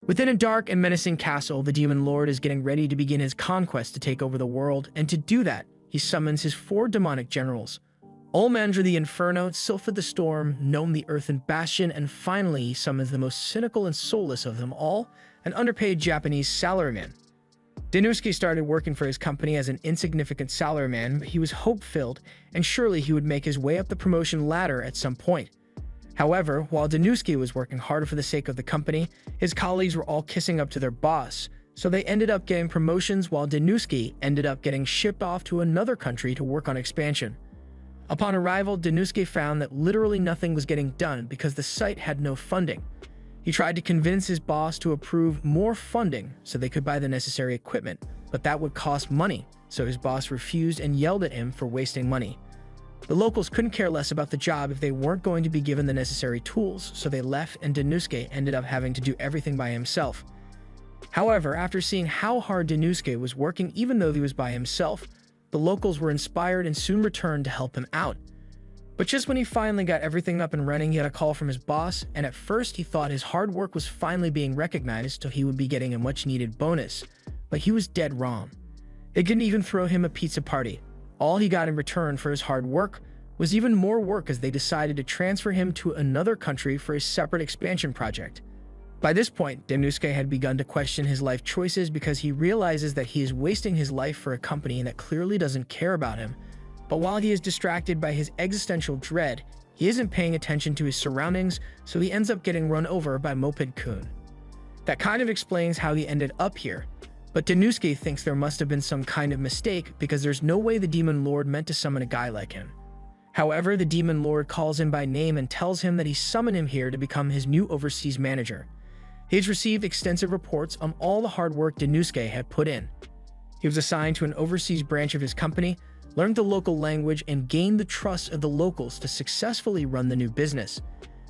Within a dark and menacing castle, the Demon Lord is getting ready to begin his conquest to take over the world, and to do that, he summons his 4 demonic generals: Olmandra the Inferno, Sylphid the Storm, Gnome the Earthen Bastion, and finally he summons the most cynical and soulless of them all, an underpaid Japanese salaryman. Denouski started working for his company as an insignificant salaryman, but he was hope-filled, and surely he would make his way up the promotion ladder at some point. However, while Denouski was working hard for the sake of the company, his colleagues were all kissing up to their boss, so they ended up getting promotions while Denouski ended up getting shipped off to another country to work on expansion. Upon arrival, Denouski found that literally nothing was getting done because the site had no funding. He tried to convince his boss to approve more funding so they could buy the necessary equipment, but that would cost money, so his boss refused and yelled at him for wasting money. The locals couldn't care less about the job if they weren't going to be given the necessary tools, so they left and Denouski ended up having to do everything by himself. However, after seeing how hard Denouski was working even though he was by himself, the locals were inspired and soon returned to help him out. But just when he finally got everything up and running, he had a call from his boss, and at first he thought his hard work was finally being recognized, so he would be getting a much-needed bonus. But he was dead wrong. They didn't even throw him a pizza party. All he got in return for his hard work was even more work, as they decided to transfer him to another country for a separate expansion project. By this point, Denouski had begun to question his life choices because he realizes that he is wasting his life for a company that clearly doesn't care about him. But while he is distracted by his existential dread, he isn't paying attention to his surroundings, so he ends up getting run over by Moped-kun. That kind of explains how he ended up here. But Denouski thinks there must have been some kind of mistake because there's no way the Demon Lord meant to summon a guy like him. However, the Demon Lord calls him by name and tells him that he summoned him here to become his new overseas manager. He has received extensive reports on all the hard work Denouski had put in. He was assigned to an overseas branch of his company, learned the local language, and gained the trust of the locals to successfully run the new business.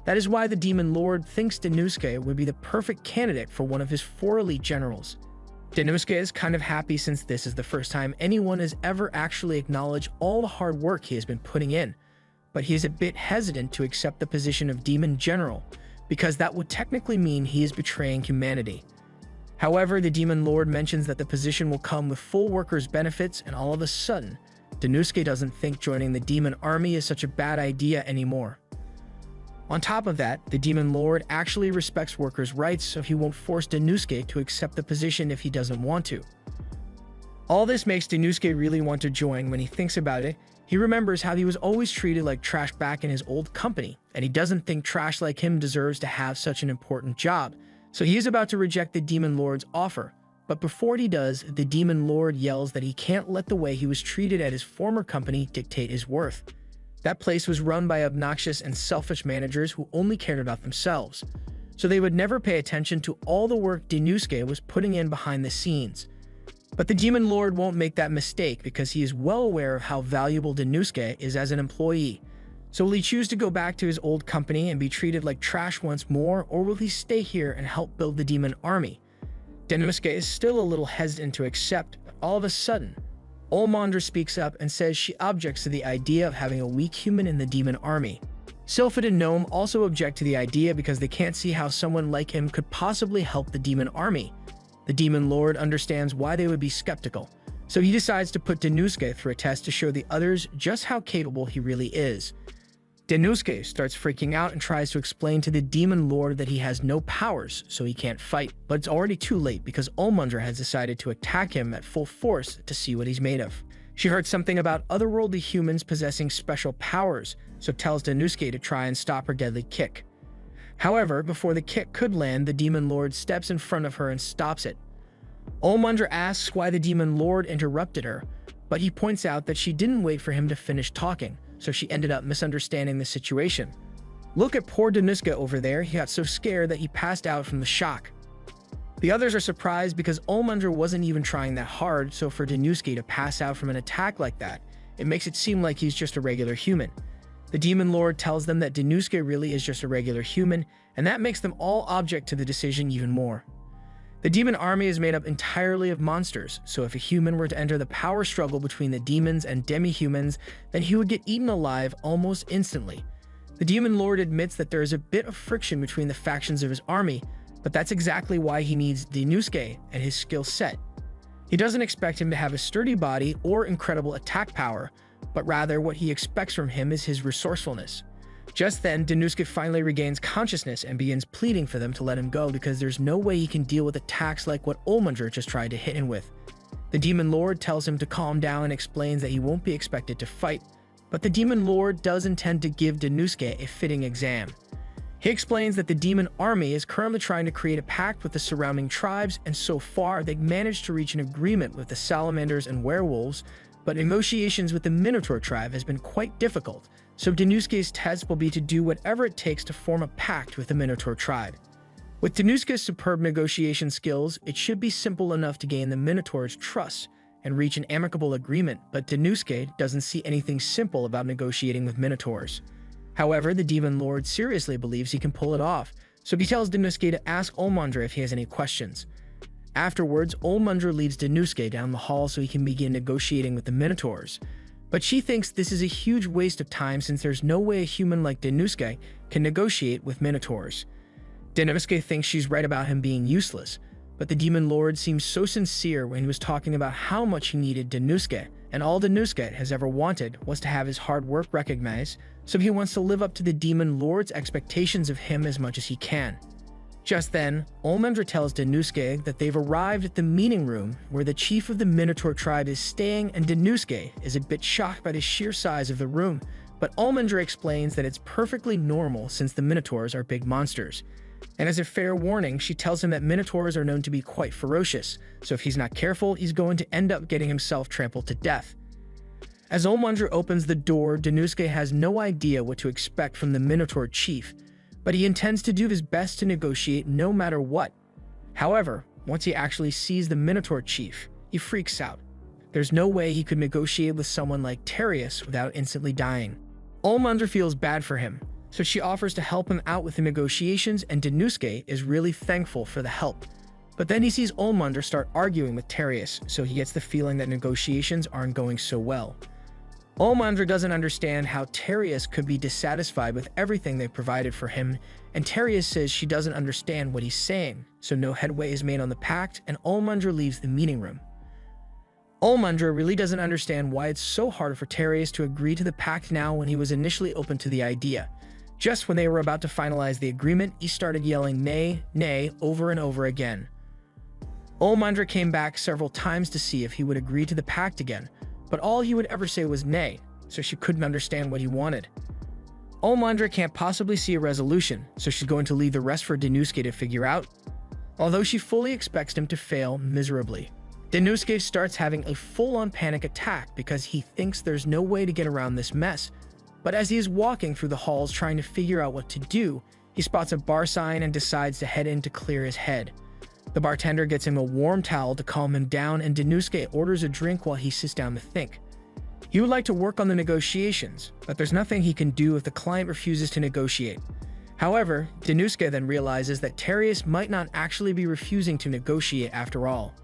That is why the Demon Lord thinks Denouski would be the perfect candidate for one of his 4 elite generals. Denouski is kind of happy since this is the first time anyone has ever actually acknowledged all the hard work he has been putting in, but he is a bit hesitant to accept the position of Demon General, because that would technically mean he is betraying humanity. However, the Demon Lord mentions that the position will come with full workers' benefits, and all of a sudden, Denouski doesn't think joining the Demon Army is such a bad idea anymore. On top of that, the Demon Lord actually respects workers' rights, so he won't force Denouski to accept the position if he doesn't want to. All this makes Denouski really want to join. When he thinks about it, he remembers how he was always treated like trash back in his old company, and he doesn't think trash like him deserves to have such an important job, so he is about to reject the Demon Lord's offer. But before he does, the Demon Lord yells that he can't let the way he was treated at his former company dictate his worth. That place was run by obnoxious and selfish managers who only cared about themselves, so they would never pay attention to all the work Denouski was putting in behind the scenes. But the Demon Lord won't make that mistake because he is well aware of how valuable Denouski is as an employee. So will he choose to go back to his old company and be treated like trash once more, or will he stay here and help build the Demon Army? Denouski is still a little hesitant to accept, but all of a sudden, Olmandra speaks up and says she objects to the idea of having a weak human in the Demon Army. Sylphid and Gnome also object to the idea because they can't see how someone like him could possibly help the Demon Army. The Demon Lord understands why they would be skeptical, so he decides to put Denouski through a test to show the others just how capable he really is. Denouski starts freaking out and tries to explain to the Demon Lord that he has no powers, so he can't fight, but it's already too late because Olmandra has decided to attack him at full force to see what he's made of. She heard something about otherworldly humans possessing special powers, so tells Denouski to try and stop her deadly kick. However, before the kick could land, the Demon Lord steps in front of her and stops it. Olmandra asks why the Demon Lord interrupted her, but he points out that she didn't wait for him to finish talking, so she ended up misunderstanding the situation. Look at poor Denouski over there, he got so scared that he passed out from the shock. The others are surprised because Olmandra wasn't even trying that hard, so for Denouski to pass out from an attack like that, it makes it seem like he's just a regular human. The Demon Lord tells them that Denouski really is just a regular human, and that makes them all object to the decision even more. The Demon Army is made up entirely of monsters, so if a human were to enter the power struggle between the demons and demi-humans, then he would get eaten alive almost instantly. The Demon Lord admits that there is a bit of friction between the factions of his army, But that's exactly why he needs Daisuke and his skill set. He doesn't expect him to have a sturdy body or incredible attack power, but rather what he expects from him is his resourcefulness. Just then, Daisuke finally regains consciousness and begins pleading for them to let him go because there's no way he can deal with attacks like what Olmundra just tried to hit him with. The Demon Lord tells him to calm down and explains that he won't be expected to fight, but the Demon Lord does intend to give Daisuke a fitting exam. He explains that the demon army is currently trying to create a pact with the surrounding tribes, and so far they've managed to reach an agreement with the salamanders and werewolves, but negotiations with the Minotaur tribe has been quite difficult, so Daisuke's test will be to do whatever it takes to form a pact with the Minotaur tribe. With Daisuke's superb negotiation skills, it should be simple enough to gain the Minotaur's trust and reach an amicable agreement, but Daisuke doesn't see anything simple about negotiating with Minotaurs. However, the Demon Lord seriously believes he can pull it off, so he tells Daisuke to ask Olmundra if he has any questions. Afterwards, Olmundra leads Daisuke down the hall so he can begin negotiating with the Minotaurs. But she thinks this is a huge waste of time since there's no way a human like Daisuke can negotiate with Minotaurs. Daisuke thinks she's right about him being useless, but the Demon Lord seems so sincere when he was talking about how much he needed Daisuke, and all Daisuke has ever wanted was to have his hard work recognized, so he wants to live up to the Demon Lord's expectations of him as much as he can. Just then, Olmundra tells Daisuke that they've arrived at the meeting room where the chief of the Minotaur tribe is staying, and Daisuke is a bit shocked by the sheer size of the room, but Olmundra explains that it's perfectly normal since the Minotaurs are big monsters. And as a fair warning, she tells him that Minotaurs are known to be quite ferocious, so if he's not careful, he's going to end up getting himself trampled to death. As Olmundra opens the door, Daisuke has no idea what to expect from the Minotaur chief, but he intends to do his best to negotiate no matter what. However, once he actually sees the Minotaur chief, he freaks out. There's no way he could negotiate with someone like Terius without instantly dying. Olmundra feels bad for him, so she offers to help him out with the negotiations, and Daisuke is really thankful for the help. But then he sees Olmundra start arguing with Terius, so he gets the feeling that negotiations aren't going so well. Olmundra doesn't understand how Terius could be dissatisfied with everything they provided for him, and Terius says she doesn't understand what he's saying, so no headway is made on the pact, and Olmundra leaves the meeting room. Olmundra really doesn't understand why it's so hard for Terius to agree to the pact now when he was initially open to the idea. Just when they were about to finalize the agreement, he started yelling nay, nay over and over again. Olmundra came back several times to see if he would agree to the pact again, but all he would ever say was nay, so she couldn't understand what he wanted. Olmundra can't possibly see a resolution, so she's going to leave the rest for Daisuke to figure out, although she fully expects him to fail miserably. Daisuke starts having a full-on panic attack because he thinks there's no way to get around this mess, but as he is walking through the halls trying to figure out what to do, he spots a bar sign and decides to head in to clear his head. The bartender gets him a warm towel to calm him down, and Daisuke orders a drink while he sits down to think. He would like to work on the negotiations, but there's nothing he can do if the client refuses to negotiate. However, Daisuke then realizes that Terius might not actually be refusing to negotiate after all.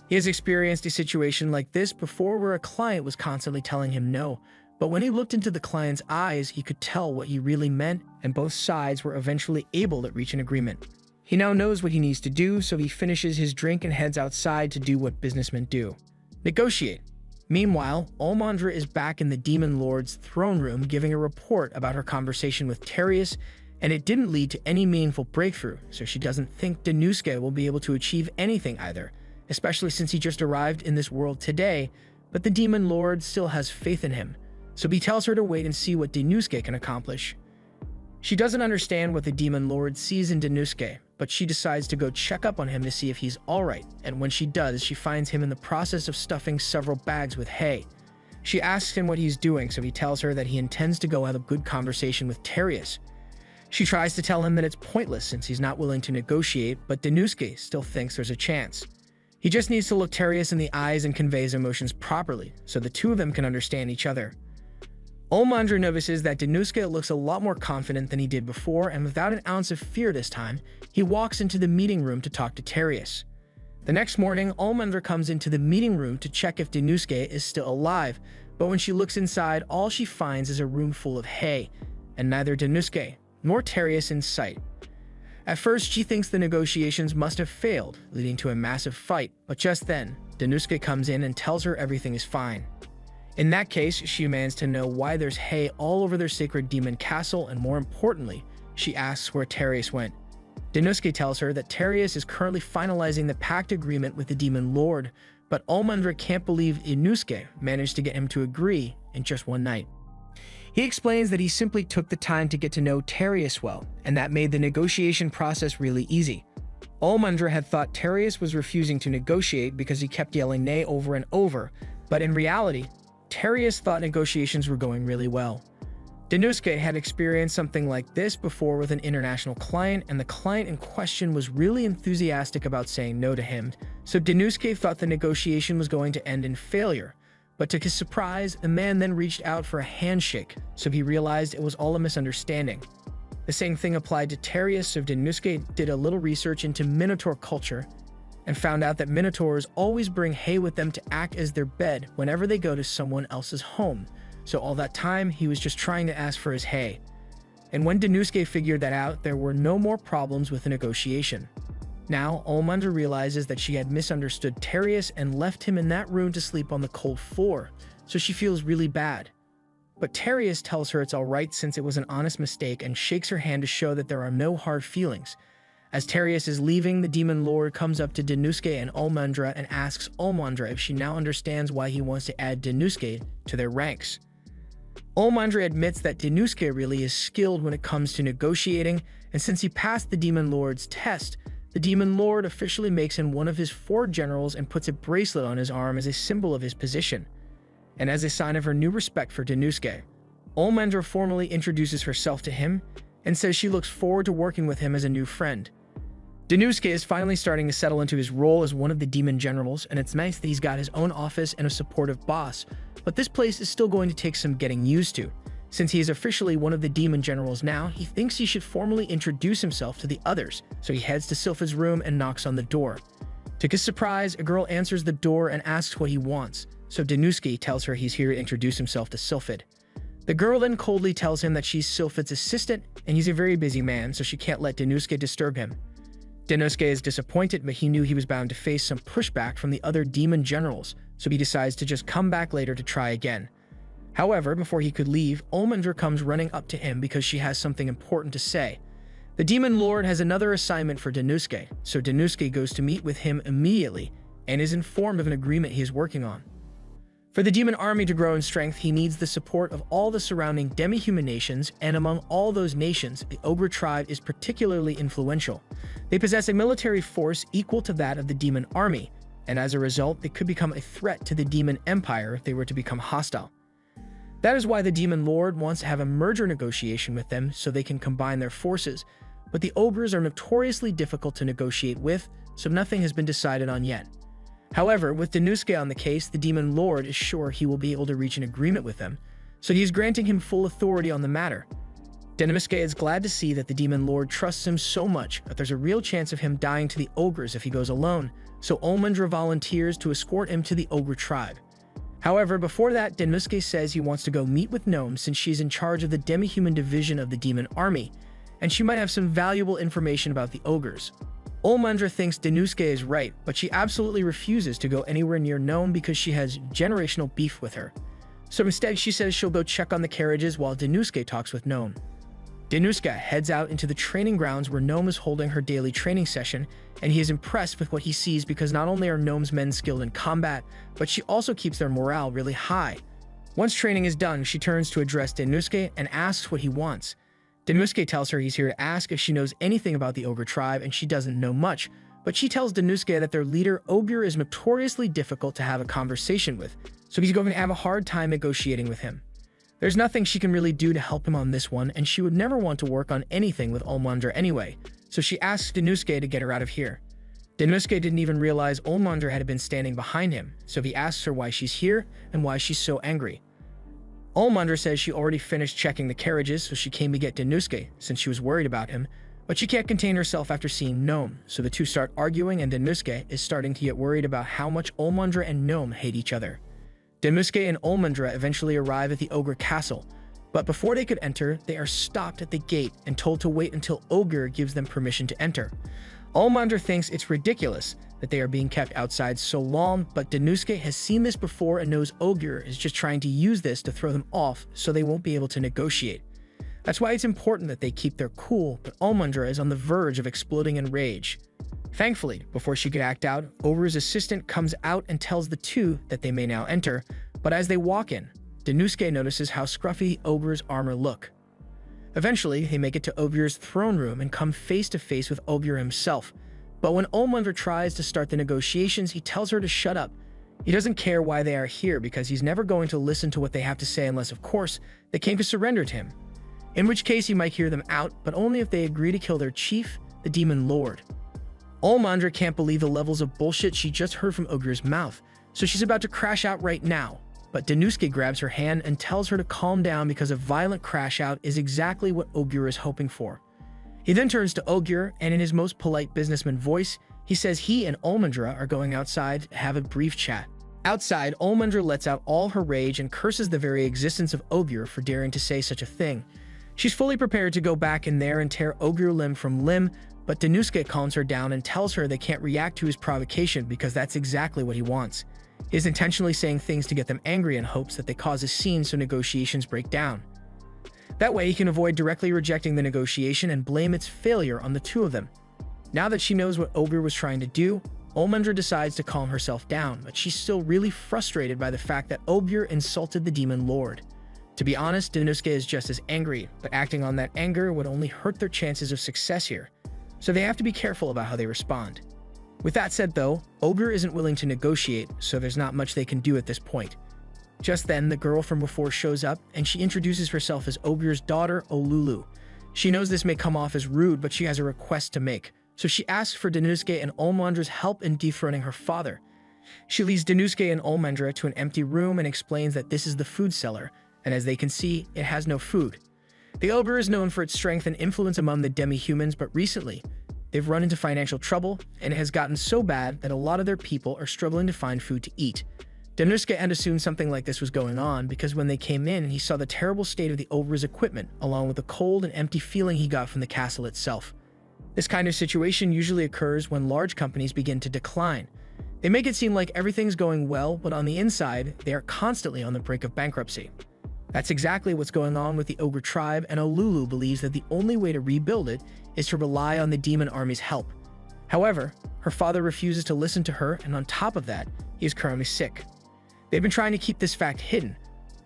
He has experienced a situation like this before where a client was constantly telling him no, but when he looked into the client's eyes, he could tell what he really meant, and both sides were eventually able to reach an agreement. He now knows what he needs to do, so he finishes his drink and heads outside to do what businessmen do: negotiate. Meanwhile, Olmundra is back in the Demon Lord's throne room giving a report about her conversation with Terius, and it didn't lead to any meaningful breakthrough, so she doesn't think Daisuke will be able to achieve anything either, especially since he just arrived in this world today, but the Demon Lord still has faith in him, so he tells her to wait and see what Daisuke can accomplish. She doesn't understand what the Demon Lord sees in Daisuke, but she decides to go check up on him to see if he's alright, and when she does, she finds him in the process of stuffing several bags with hay. She asks him what he's doing, so he tells her that he intends to go have a good conversation with Terius. She tries to tell him that it's pointless since he's not willing to negotiate, but Daisuke still thinks there's a chance. He just needs to look Terius in the eyes and convey his emotions properly, so the two of them can understand each other. Olmundra notices that Daisuke looks a lot more confident than he did before, and without an ounce of fear this time, he walks into the meeting room to talk to Terius. The next morning, Olmundra comes into the meeting room to check if Daisuke is still alive, but when she looks inside, all she finds is a room full of hay, and neither Daisuke nor Terius in sight. At first, she thinks the negotiations must have failed, leading to a massive fight, but just then, Denouske comes in and tells her everything is fine. In that case, she demands to know why there's hay all over their sacred demon castle, and more importantly, she asks where Terius went. Denouske tells her that Terius is currently finalizing the pact agreement with the Demon Lord, but Allmundra can't believe Denouske managed to get him to agree in just one night. He explains that he simply took the time to get to know Terius well, and that made the negotiation process really easy. Allmundra had thought Terius was refusing to negotiate because he kept yelling nay over and over, but in reality, Terius thought negotiations were going really well. Denouske had experienced something like this before with an international client, and the client in question was really enthusiastic about saying no to him, so Denouske thought the negotiation was going to end in failure. But to his surprise, the man then reached out for a handshake, so he realized it was all a misunderstanding. The same thing applied to Terius, so Denouske did a little research into Minotaur culture and found out that Minotaurs always bring hay with them to act as their bed whenever they go to someone else's home. So all that time, he was just trying to ask for his hay. And when Denouske figured that out, there were no more problems with the negotiation. Now, Allmundra realizes that she had misunderstood Terius and left him in that room to sleep on the cold floor, so she feels really bad. But Terius tells her it's alright since it was an honest mistake and shakes her hand to show that there are no hard feelings. As Terius is leaving, the Demon Lord comes up to Denouske and Allmundra and asks Allmundra if she now understands why he wants to add Denouske to their ranks. Allmundra admits that Denouske really is skilled when it comes to negotiating, and since he passed the Demon Lord's test, the Demon Lord officially makes him one of his 4 generals and puts a bracelet on his arm as a symbol of his position. And as a sign of her new respect for Denouske, Allmundra formally introduces herself to him and says she looks forward to working with him as a new friend. Denouske is finally starting to settle into his role as one of the demon generals, and it's nice that he's got his own office and a supportive boss, but this place is still going to take some getting used to. Since he is officially one of the demon generals now, he thinks he should formally introduce himself to the others, so he heads to Sylphid's room and knocks on the door. To his surprise, a girl answers the door and asks what he wants, so Denouske tells her he's here to introduce himself to Sylphid. The girl then coldly tells him that she's Sylphid's assistant, and he's a very busy man, so she can't let Denouske disturb him. Denouske is disappointed, but he knew he was bound to face some pushback from the other demon generals, so he decides to just come back later to try again. However, before he could leave, Allmundra comes running up to him because she has something important to say. The Demon Lord has another assignment for Denouske, so Denouske goes to meet with him immediately and is informed of an agreement he is working on. For the demon army to grow in strength, he needs the support of all the surrounding demi-human nations, and among all those nations, the Ogre tribe is particularly influential. They possess a military force equal to that of the demon army, and as a result, they could become a threat to the demon empire if they were to become hostile. That is why the Demon Lord wants to have a merger negotiation with them so they can combine their forces, but the ogres are notoriously difficult to negotiate with, so nothing has been decided on yet. However, with Denouske on the case, the Demon Lord is sure he will be able to reach an agreement with them, so he is granting him full authority on the matter. Denouske is glad to see that the Demon Lord trusts him so much that there's a real chance of him dying to the ogres if he goes alone, so Allmundra volunteers to escort him to the ogre tribe. However, before that, Denouske says he wants to go meet with Gnome since she's in charge of the demi-human division of the demon army, and she might have some valuable information about the ogres. Allmundra thinks Denouske is right, but she absolutely refuses to go anywhere near Gnome because she has generational beef with her. So instead, she says she'll go check on the carriages while Denouske talks with Gnome. Denouske heads out into the training grounds where Gnome is holding her daily training session, and he is impressed with what he sees because not only are Gnome's men skilled in combat, but she also keeps their morale really high. Once training is done, she turns to address Denouske and asks what he wants. Denouske tells her he's here to ask if she knows anything about the Ogre tribe, and she doesn't know much, but she tells Denouske that their leader, Ogre, is notoriously difficult to have a conversation with, so he's going to have a hard time negotiating with him. There's nothing she can really do to help him on this one, and she would never want to work on anything with Allmundra anyway, so she asks Denouske to get her out of here. Denouske didn't even realize Allmundra had been standing behind him, so he asks her why she's here and why she's so angry. Allmundra says she already finished checking the carriages, so she came to get Denouske since she was worried about him, but she can't contain herself after seeing Gnome, so the two start arguing, and Denouske is starting to get worried about how much Allmundra and Gnome hate each other. Denouske and Allmundra eventually arrive at the Ogre Castle, But before they could enter, they are stopped at the gate and told to wait until Ogier gives them permission to enter. Allmandr thinks it's ridiculous that they are being kept outside so long, but Danuske has seen this before and knows Ogier is just trying to use this to throw them off so they won't be able to negotiate. That's why it's important that they keep their cool, but Allmandr is on the verge of exploding in rage. Thankfully, before she could act out, Ogier's assistant comes out and tells the two that they may now enter, but as they walk in, Danuske notices how scruffy Ogier's armor look. Eventually, they make it to Ogier's throne room and come face to face with Ogier himself. But when Allmandr tries to start the negotiations, he tells her to shut up. He doesn't care why they are here because he's never going to listen to what they have to say unless, of course, they came to surrender to him. In which case he might hear them out, but only if they agree to kill their chief, the Demon Lord. Allmandr can't believe the levels of bullshit she just heard from Ogier's mouth, so she's about to crash out right now. But Danuske grabs her hand and tells her to calm down because a violent crash out is exactly what Ogier is hoping for. He then turns to Ogier, and in his most polite businessman voice, he says he and Allmandr are going outside to have a brief chat. Outside, Allmandr lets out all her rage and curses the very existence of Ogier for daring to say such a thing. She's fully prepared to go back in there and tear Ogier limb from limb, but Danuske calms her down and tells her they can't react to his provocation because that's exactly what he wants. He's intentionally saying things to get them angry in hopes that they cause a scene so negotiations break down. That way he can avoid directly rejecting the negotiation and blame its failure on the two of them. Now that she knows what Ogier was trying to do, Allmandr decides to calm herself down, but she's still really frustrated by the fact that Ogier insulted the Demon Lord. To be honest, Danuske is just as angry, but acting on that anger would only hurt their chances of success here, so they have to be careful about how they respond. With that said though, Ogier isn't willing to negotiate, so there's not much they can do at this point. Just then, the girl from before shows up, and she introduces herself as Ogier's daughter, Olulu. She knows this may come off as rude, but she has a request to make, so she asks for Danuske and Allmandr's help in dethroning her father. She leads Danuske and Allmandr to an empty room and explains that this is the food cellar, and as they can see, it has no food. The Ogier is known for its strength and influence among the demi-humans, but recently, they've run into financial trouble, and it has gotten so bad that a lot of their people are struggling to find food to eat. Danuske had assumed something like this was going on because when they came in, he saw the terrible state of the Ogier's equipment, along with the cold and empty feeling he got from the castle itself. This kind of situation usually occurs when large companies begin to decline. They make it seem like everything's going well, but on the inside, they are constantly on the brink of bankruptcy. That's exactly what's going on with the Ogier tribe, and Olulu believes that the only way to rebuild it is to rely on the demon army's help. However, her father refuses to listen to her, and on top of that, he is currently sick. They've been trying to keep this fact hidden,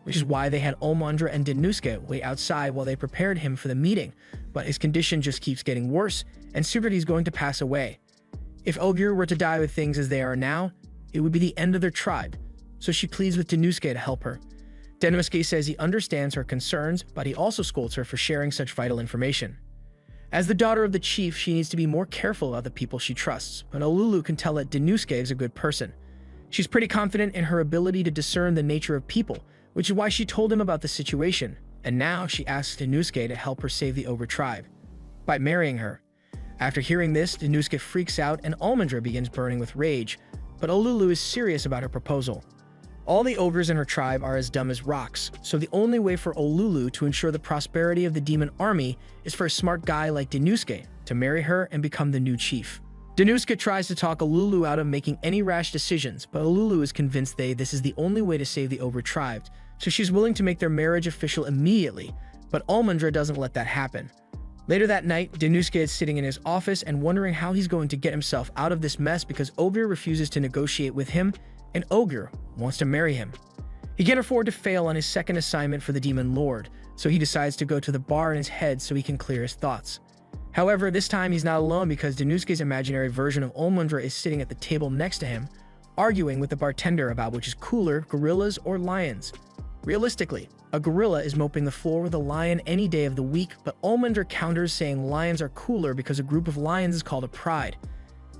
which is why they had Allmandr and Danuske wait outside while they prepared him for the meeting, but his condition just keeps getting worse, and soon he's going to pass away. If Ogier were to die with things as they are now, it would be the end of their tribe, so she pleads with Danuske to help her. Danuske says he understands her concerns, but he also scolds her for sharing such vital information. As the daughter of the chief, she needs to be more careful about the people she trusts, but Olulu can tell that Danuske is a good person. She's pretty confident in her ability to discern the nature of people, which is why she told him about the situation, and now she asks Danuske to help her save the Ogier tribe by marrying her. After hearing this, Danuske freaks out and Allmandr begins burning with rage, but Olulu is serious about her proposal. All the Ogiers in her tribe are as dumb as rocks, so the only way for Olulu to ensure the prosperity of the demon army is for a smart guy like Danuske to marry her and become the new chief. Danuske tries to talk Olulu out of making any rash decisions, but Olulu is convinced this is the only way to save the Ogier tribe, so she's willing to make their marriage official immediately, but Allmandr doesn't let that happen. Later that night, Danuske is sitting in his office and wondering how he's going to get himself out of this mess because Ogier refuses to negotiate with him, and Ogier wants to marry him. He can't afford to fail on his second assignment for the Demon Lord, so he decides to go to the bar in his head so he can clear his thoughts. However, this time he's not alone because Danuske's imaginary version of Allmandr is sitting at the table next to him, arguing with the bartender about which is cooler, gorillas or lions. Realistically, a gorilla is moping the floor with a lion any day of the week, but Allmandr counters saying lions are cooler because a group of lions is called a pride.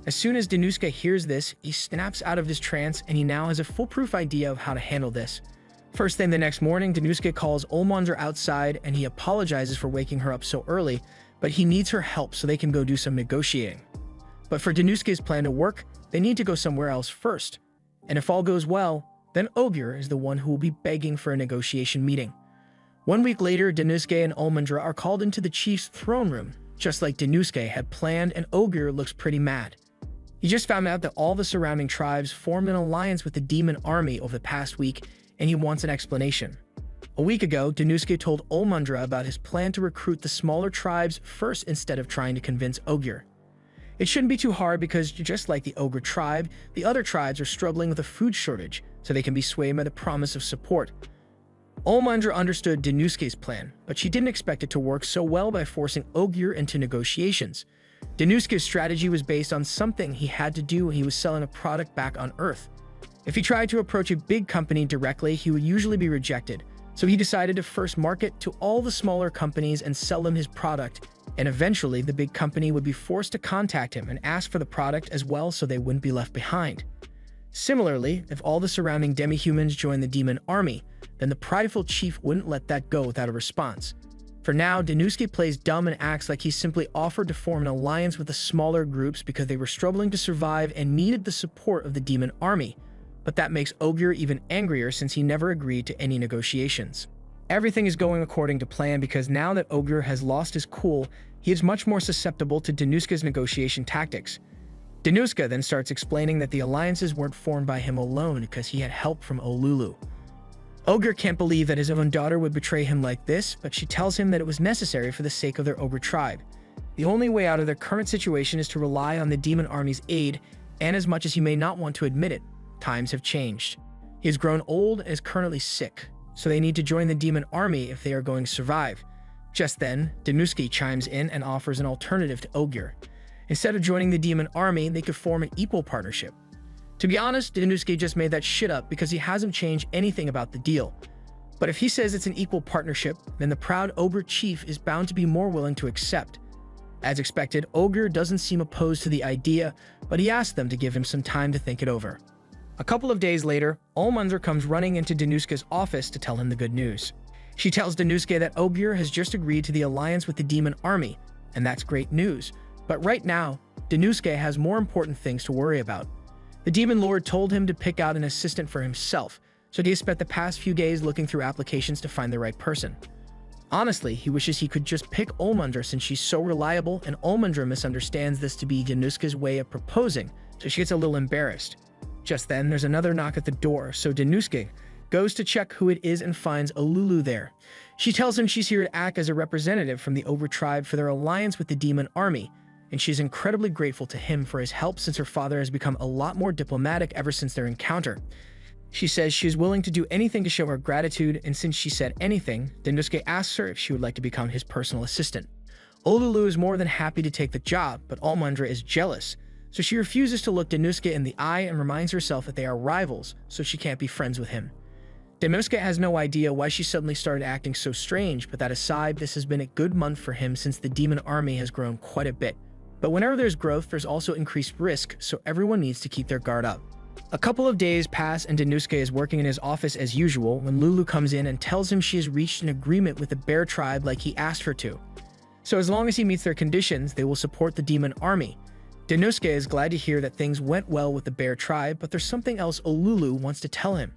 As soon as Danuske hears this, he snaps out of his trance and he now has a foolproof idea of how to handle this. First thing the next morning, Danuske calls Allmandr outside and he apologizes for waking her up so early, but he needs her help so they can go do some negotiating. But for Danuske's plan to work, they need to go somewhere else first. And if all goes well, then Ogier is the one who will be begging for a negotiation meeting. One week later, Danuske and Olmundra are called into the chief's throne room, just like Danuske had planned, and Ogier looks pretty mad. He just found out that all the surrounding tribes formed an alliance with the demon army over the past week, and he wants an explanation. A week ago, Danuske told Olmundra about his plan to recruit the smaller tribes first instead of trying to convince Ogier. It shouldn't be too hard because, just like the Ogre tribe, the other tribes are struggling with a food shortage, so they can be swayed by the promise of support. Olmundra understood Danuske's plan, but she didn't expect it to work so well by forcing Ogier into negotiations. Danuske's strategy was based on something he had to do when he was selling a product back on Earth. If he tried to approach a big company directly, he would usually be rejected, so he decided to first market to all the smaller companies and sell them his product, and eventually the big company would be forced to contact him and ask for the product as well so they wouldn't be left behind. Similarly, if all the surrounding demi-humans joined the demon army, then the prideful chief wouldn't let that go without a response. For now, Danuske plays dumb and acts like he simply offered to form an alliance with the smaller groups because they were struggling to survive and needed the support of the demon army. But that makes Ogier even angrier since he never agreed to any negotiations. Everything is going according to plan because now that Ogier has lost his cool, he is much more susceptible to Danuske's negotiation tactics. Danuske then starts explaining that the alliances weren't formed by him alone because he had help from Olulu. Ogier can't believe that his own daughter would betray him like this, but she tells him that it was necessary for the sake of their Ogre tribe. The only way out of their current situation is to rely on the demon army's aid, and as much as he may not want to admit it, times have changed. He has grown old and is currently sick, so they need to join the demon army if they are going to survive. Just then, Danuske chimes in and offers an alternative to Ogier. Instead of joining the demon army, they could form an equal partnership. To be honest, Danuske just made that shit up because he hasn't changed anything about the deal. But if he says it's an equal partnership, then the proud Ogre chief is bound to be more willing to accept. As expected, Ogier doesn't seem opposed to the idea, but he asks them to give him some time to think it over. A couple of days later, Olmundra comes running into Danuske's office to tell him the good news. She tells Danuske that Ogier has just agreed to the alliance with the demon army, and that's great news. But right now, Danuske has more important things to worry about. The Demon Lord told him to pick out an assistant for himself, so he has spent the past few days looking through applications to find the right person. Honestly, he wishes he could just pick Olmundra since she's so reliable, and Olmundra misunderstands this to be Danuske's way of proposing, so she gets a little embarrassed. Just then, there's another knock at the door, so Danuske goes to check who it is and finds Olulu there. She tells him she's here to act as a representative from the Ogre tribe for their alliance with the demon army, and she's incredibly grateful to him for his help since her father has become a lot more diplomatic ever since their encounter. She says she is willing to do anything to show her gratitude, and since she said anything, Danuske asks her if she would like to become his personal assistant. Olulu is more than happy to take the job, but Olmundra is jealous, so she refuses to look Danuske in the eye and reminds herself that they are rivals, so she can't be friends with him. Danuske has no idea why she suddenly started acting so strange, but that aside, this has been a good month for him since the demon army has grown quite a bit. But whenever there's growth, there's also increased risk, so everyone needs to keep their guard up. A couple of days pass and Danuske is working in his office as usual when Lulu comes in and tells him she has reached an agreement with the bear tribe like he asked her to. So as long as he meets their conditions, they will support the demon army. Danuske is glad to hear that things went well with the bear tribe, but there's something else Olulu wants to tell him.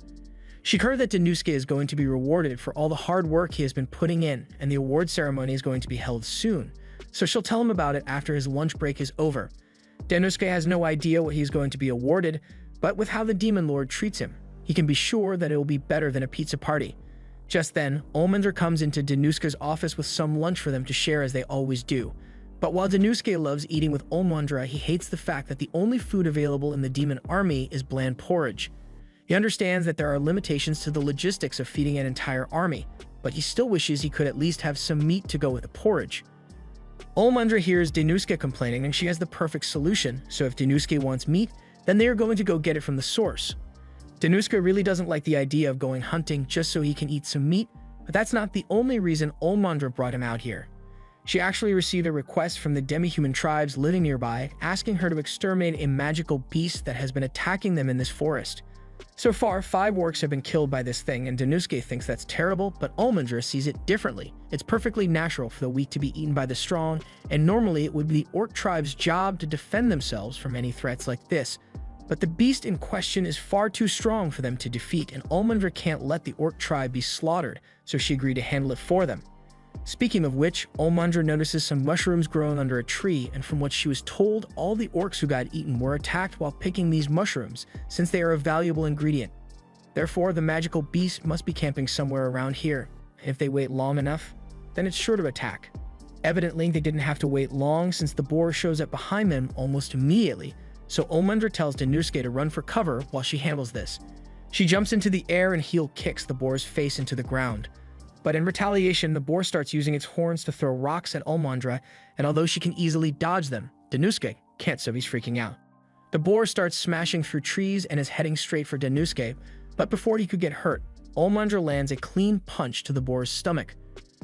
She heard that Danuske is going to be rewarded for all the hard work he has been putting in, and the award ceremony is going to be held soon. So she'll tell him about it after his lunch break is over. Danuske has no idea what he's going to be awarded, but with how the Demon Lord treats him, he can be sure that it will be better than a pizza party. Just then, Olmundra comes into Danuske's office with some lunch for them to share as they always do. But while Danuske loves eating with Olmundra, he hates the fact that the only food available in the demon army is bland porridge. He understands that there are limitations to the logistics of feeding an entire army, but he still wishes he could at least have some meat to go with the porridge. Olmundra hears Danuske complaining and she has the perfect solution, so if Danuske wants meat, then they are going to go get it from the source. Danuske really doesn't like the idea of going hunting just so he can eat some meat, but that's not the only reason Olmundra brought him out here. She actually received a request from the demi-human tribes living nearby, asking her to exterminate a magical beast that has been attacking them in this forest. So far, 5 orcs have been killed by this thing, and Danuske thinks that's terrible, but Olmundra sees it differently. It's perfectly natural for the weak to be eaten by the strong, and normally it would be the orc tribe's job to defend themselves from any threats like this. But the beast in question is far too strong for them to defeat, and Olmundra can't let the orc tribe be slaughtered, so she agreed to handle it for them. Speaking of which, Olmundra notices some mushrooms growing under a tree, and from what she was told, all the orcs who got eaten were attacked while picking these mushrooms, since they are a valuable ingredient. Therefore, the magical beast must be camping somewhere around here, and if they wait long enough, then it's sure to attack. Evidently, they didn't have to wait long since the boar shows up behind them almost immediately, so Olmundra tells Danuske to run for cover while she handles this. She jumps into the air and heel kicks the boar's face into the ground. But in retaliation, the boar starts using its horns to throw rocks at Olmundra, and although she can easily dodge them, Danuske can't, so he's freaking out. The boar starts smashing through trees and is heading straight for Danuske, but before he could get hurt, Olmundra lands a clean punch to the boar's stomach.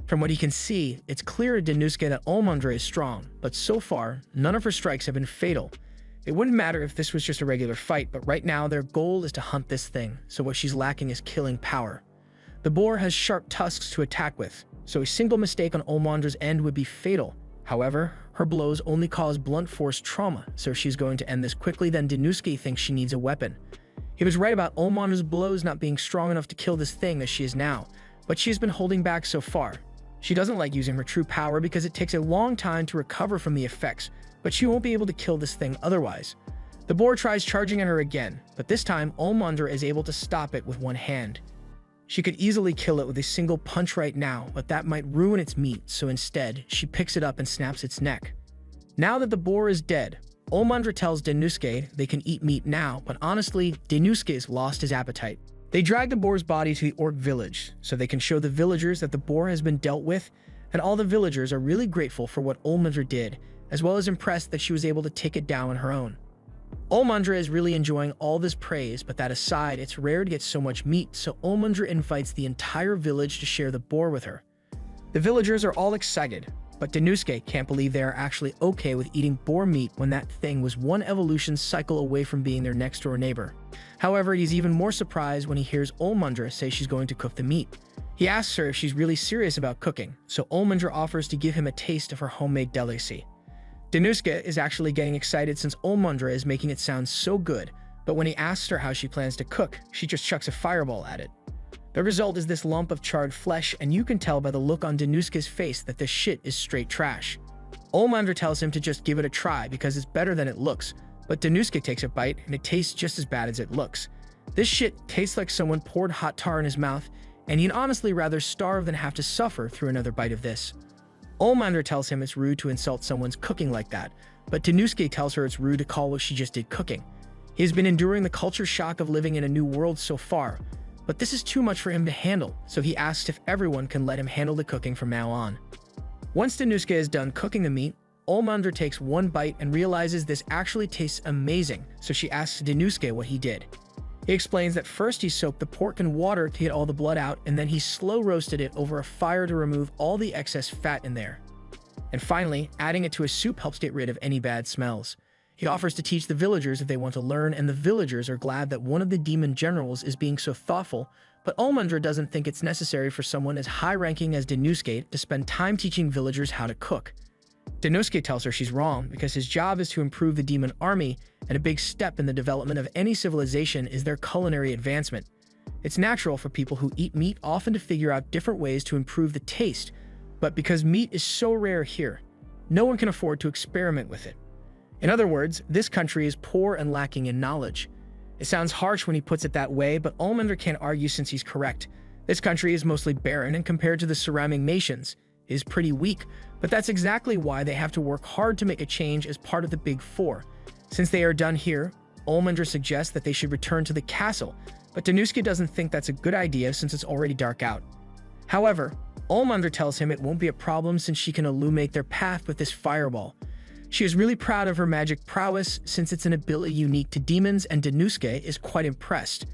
From what he can see, it's clear to Danuske that Olmundra is strong, but so far, none of her strikes have been fatal. It wouldn't matter if this was just a regular fight, but right now their goal is to hunt this thing, so what she's lacking is killing power. The boar has sharp tusks to attack with, so a single mistake on Olmundra's end would be fatal. However, her blows only cause blunt force trauma, so she's going to end this quickly. Then Danuske thinks she needs a weapon. He was right about Olmundra's blows not being strong enough to kill this thing as she is now, but she's been holding back so far. She doesn't like using her true power because it takes a long time to recover from the effects, but she won't be able to kill this thing otherwise. The boar tries charging at her again, but this time Olmundra is able to stop it with one hand. She could easily kill it with a single punch right now, but that might ruin its meat, so instead, she picks it up and snaps its neck. Now that the boar is dead, Olmundra tells Danuske they can eat meat now, but honestly, Danuske's lost his appetite. They drag the boar's body to the orc village, so they can show the villagers that the boar has been dealt with, and all the villagers are really grateful for what Olmundra did, as well as impressed that she was able to take it down on her own. Olmundra is really enjoying all this praise, but that aside, it's rare to get so much meat, so Olmundra invites the entire village to share the boar with her. The villagers are all excited, but Danuske can't believe they are actually okay with eating boar meat when that thing was one evolution cycle away from being their next-door neighbor. However, he's even more surprised when he hears Olmundra say she's going to cook the meat. He asks her if she's really serious about cooking, so Olmundra offers to give him a taste of her homemade delicacy. Danuske is actually getting excited since Olmundra is making it sound so good, but when he asks her how she plans to cook, she just chucks a fireball at it. The result is this lump of charred flesh, and you can tell by the look on Danuske's face that this shit is straight trash. Olmundra tells him to just give it a try because it's better than it looks, but Danuske takes a bite and it tastes just as bad as it looks. This shit tastes like someone poured hot tar in his mouth, and he'd honestly rather starve than have to suffer through another bite of this. Olmundra tells him it's rude to insult someone's cooking like that, but Danuske tells her it's rude to call what she just did cooking. He has been enduring the culture shock of living in a new world so far, but this is too much for him to handle, so he asks if everyone can let him handle the cooking from now on. Once Danuske is done cooking the meat, Olmundra takes one bite and realizes this actually tastes amazing, so she asks Danuske what he did. He explains that first he soaked the pork in water to get all the blood out, and then he slow roasted it over a fire to remove all the excess fat in there. And finally, adding it to a soup helps get rid of any bad smells. He offers to teach the villagers if they want to learn, and the villagers are glad that one of the demon generals is being so thoughtful, but Olmundra doesn't think it's necessary for someone as high-ranking as Danuske to spend time teaching villagers how to cook. Danuske tells her she's wrong because his job is to improve the demon army, and a big step in the development of any civilization is their culinary advancement. It's natural for people who eat meat often to figure out different ways to improve the taste, but because meat is so rare here, no one can afford to experiment with it. In other words, this country is poor and lacking in knowledge. It sounds harsh when he puts it that way, but Olmundra can't argue since he's correct. This country is mostly barren, and compared to the surrounding nations, is pretty weak, but that's exactly why they have to work hard to make a change as part of the Big Four. Since they are done here, Olmundra suggests that they should return to the castle, but Danuske doesn't think that's a good idea since it's already dark out. However, Olmundra tells him it won't be a problem since she can illuminate their path with this fireball. She is really proud of her magic prowess since it's an ability unique to demons, and Danuske is quite impressed.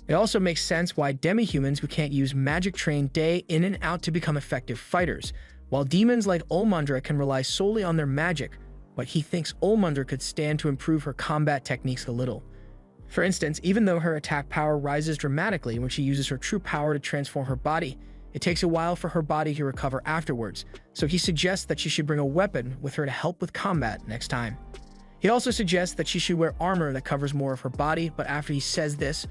It also makes sense why demi-humans who can't use magic train day in and out to become effective fighters, while demons like Olmundra can rely solely on their magic, but he thinks Olmundra could stand to improve her combat techniques a little. For instance, even though her attack power rises dramatically when she uses her true power to transform her body, it takes a while for her body to recover afterwards, so he suggests that she should bring a weapon with her to help with combat next time. He also suggests that she should wear armor that covers more of her body, but after he says this,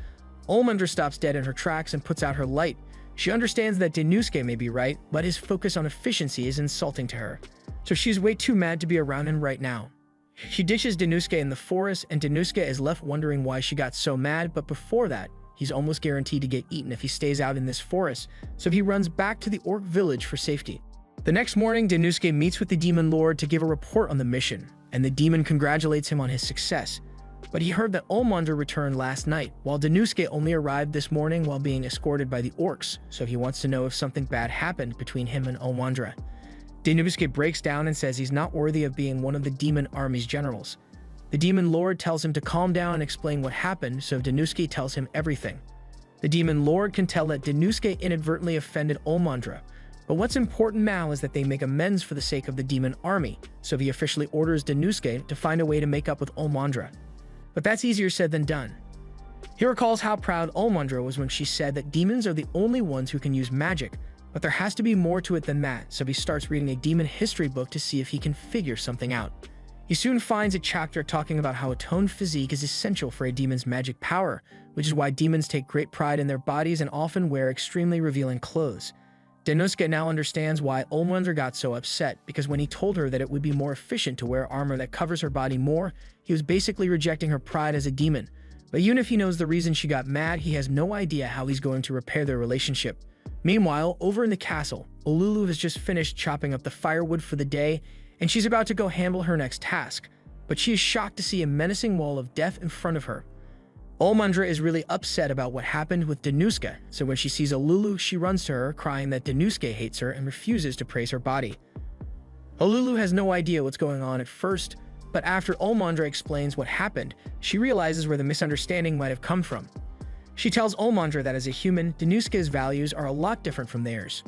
Olmundra stops dead in her tracks and puts out her light. She understands that Denouske may be right, but his focus on efficiency is insulting to her, so she's way too mad to be around him right now. She ditches Denouske in the forest, and Denouske is left wondering why she got so mad, but before that, he's almost guaranteed to get eaten if he stays out in this forest, so he runs back to the orc village for safety. The next morning, Denouske meets with the Demon Lord to give a report on the mission, and the demon congratulates him on his success. But he heard that Olmundra returned last night, while Denouske only arrived this morning while being escorted by the orcs, so he wants to know if something bad happened between him and Olmundra. Denouske breaks down and says he's not worthy of being one of the demon army's generals. The Demon Lord tells him to calm down and explain what happened, so Denouske tells him everything. The Demon Lord can tell that Denouske inadvertently offended Olmundra, but what's important now is that they make amends for the sake of the demon army, so he officially orders Denouske to find a way to make up with Olmundra. But that's easier said than done. He recalls how proud Olmundra was when she said that demons are the only ones who can use magic, but there has to be more to it than that, so he starts reading a demon history book to see if he can figure something out. He soon finds a chapter talking about how a toned physique is essential for a demon's magic power, which is why demons take great pride in their bodies and often wear extremely revealing clothes. Denouske now understands why Olmundra got so upset, because when he told her that it would be more efficient to wear armor that covers her body more, he was basically rejecting her pride as a demon. But even if he knows the reason she got mad, he has no idea how he's going to repair their relationship. Meanwhile, over in the castle, Olulu has just finished chopping up the firewood for the day, and she's about to go handle her next task, but she is shocked to see a menacing wall of death in front of her. Olmundra is really upset about what happened with Denouske, so when she sees Olulu, she runs to her, crying that Denouske hates her and refuses to praise her body. Olulu has no idea what's going on at first, but after Olmundra explains what happened, she realizes where the misunderstanding might have come from. She tells Olmundra that as a human, Denouska's values are a lot different from theirs.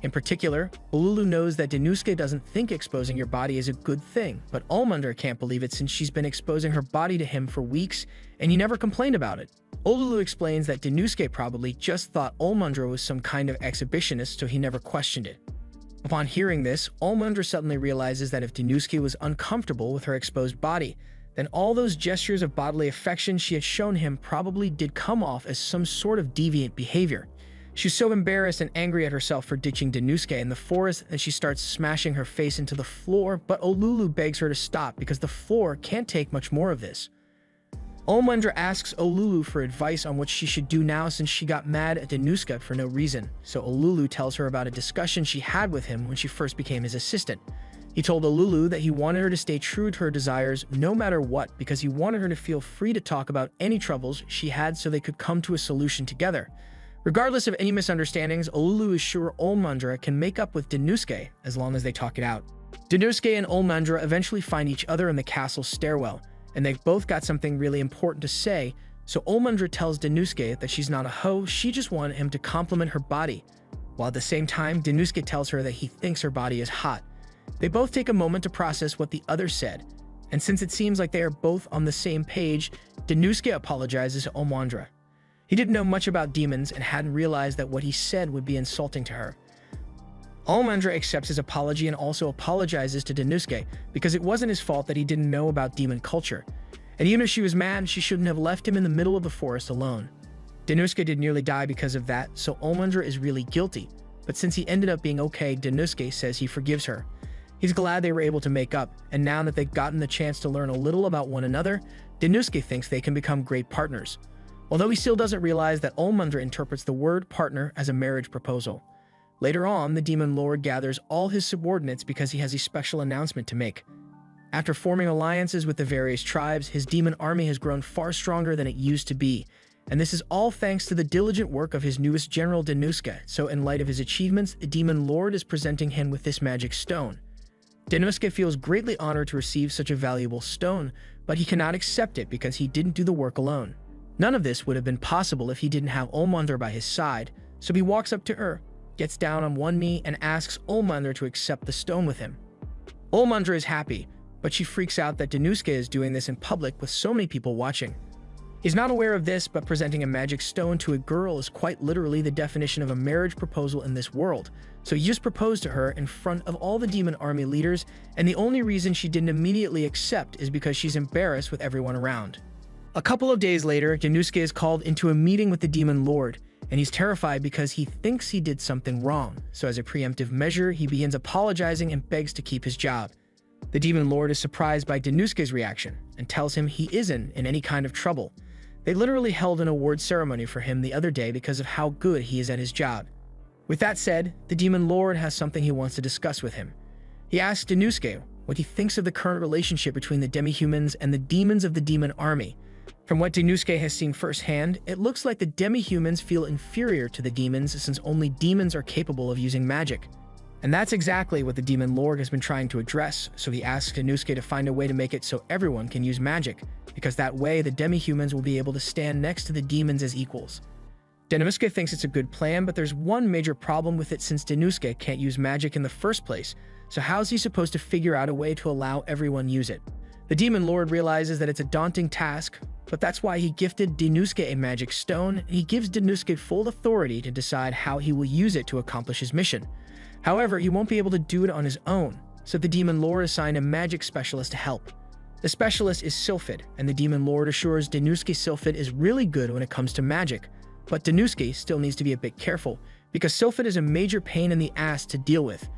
In particular, Olulu knows that Denouske doesn't think exposing your body is a good thing, but Olmundra can't believe it since she's been exposing her body to him for weeks, and he never complained about it. Olulu explains that Denouske probably just thought Olmundra was some kind of exhibitionist, so he never questioned it. Upon hearing this, Olmundra suddenly realizes that if Denouske was uncomfortable with her exposed body, then all those gestures of bodily affection she had shown him probably did come off as some sort of deviant behavior. She's so embarrassed and angry at herself for ditching Denouske in the forest that she starts smashing her face into the floor, but Olulu begs her to stop because the floor can't take much more of this. Olmundra asks Olulu for advice on what she should do now since she got mad at Denouske for no reason, so Olulu tells her about a discussion she had with him when she first became his assistant. He told Olulu that he wanted her to stay true to her desires no matter what because he wanted her to feel free to talk about any troubles she had so they could come to a solution together. Regardless of any misunderstandings, Olulu is sure Olmundra can make up with Denouske as long as they talk it out. Denouske and Olmundra eventually find each other in the castle stairwell, and they've both got something really important to say, so Olmundra tells Denouske that she's not a hoe, she just wanted him to compliment her body, while at the same time Denouske tells her that he thinks her body is hot. They both take a moment to process what the other said, and since it seems like they are both on the same page, Denouske apologizes to Olmundra. He didn't know much about demons and hadn't realized that what he said would be insulting to her. Olmundra accepts his apology and also apologizes to Denouske because it wasn't his fault that he didn't know about demon culture. And even if she was mad, she shouldn't have left him in the middle of the forest alone. Denouske did nearly die because of that, so Olmundra is really guilty. But since he ended up being okay, Denouske says he forgives her. He's glad they were able to make up, and now that they've gotten the chance to learn a little about one another, Denouske thinks they can become great partners. Although he still doesn't realize that Olmundra interprets the word partner as a marriage proposal. Later on, the Demon Lord gathers all his subordinates because he has a special announcement to make. After forming alliances with the various tribes, his demon army has grown far stronger than it used to be, and this is all thanks to the diligent work of his newest general Denouske, so in light of his achievements, the Demon Lord is presenting him with this magic stone. Denouske feels greatly honored to receive such a valuable stone, but he cannot accept it because he didn't do the work alone. None of this would have been possible if he didn't have Olmundra by his side, so he walks up to her, gets down on one knee, and asks Olmundra to accept the stone with him. Olmundra is happy, but she freaks out that Denouske is doing this in public with so many people watching. He's not aware of this, but presenting a magic stone to a girl is quite literally the definition of a marriage proposal in this world. So he just proposed to her in front of all the demon army leaders, and the only reason she didn't immediately accept is because she's embarrassed with everyone around. A couple of days later, Denouske is called into a meeting with the demon lord, and he's terrified because he thinks he did something wrong. So as a preemptive measure, he begins apologizing and begs to keep his job. The demon lord is surprised by Denouske's reaction and tells him he isn't in any kind of trouble. They literally held an award ceremony for him the other day because of how good he is at his job. With that said, the demon lord has something he wants to discuss with him. He asks Denouske what he thinks of the current relationship between the demi-humans and the demons of the demon army. From what Denouske has seen firsthand, it looks like the demi-humans feel inferior to the demons since only demons are capable of using magic. And that's exactly what the demon lord has been trying to address, so he asks Denouske to find a way to make it so everyone can use magic, because that way the demi-humans will be able to stand next to the demons as equals. Denouske thinks it's a good plan, but there's one major problem with it since Denouske can't use magic in the first place, so how's he supposed to figure out a way to allow everyone use it? The demon lord realizes that it's a daunting task, but that's why he gifted Denouske a magic stone, and he gives Denouske full authority to decide how he will use it to accomplish his mission. However, he won't be able to do it on his own, so the demon lord assigned a magic specialist to help. The specialist is Sylphid, and the demon lord assures Denouske Sylphid is really good when it comes to magic, but Denouske still needs to be a bit careful, because Sylphid is a major pain in the ass to deal with.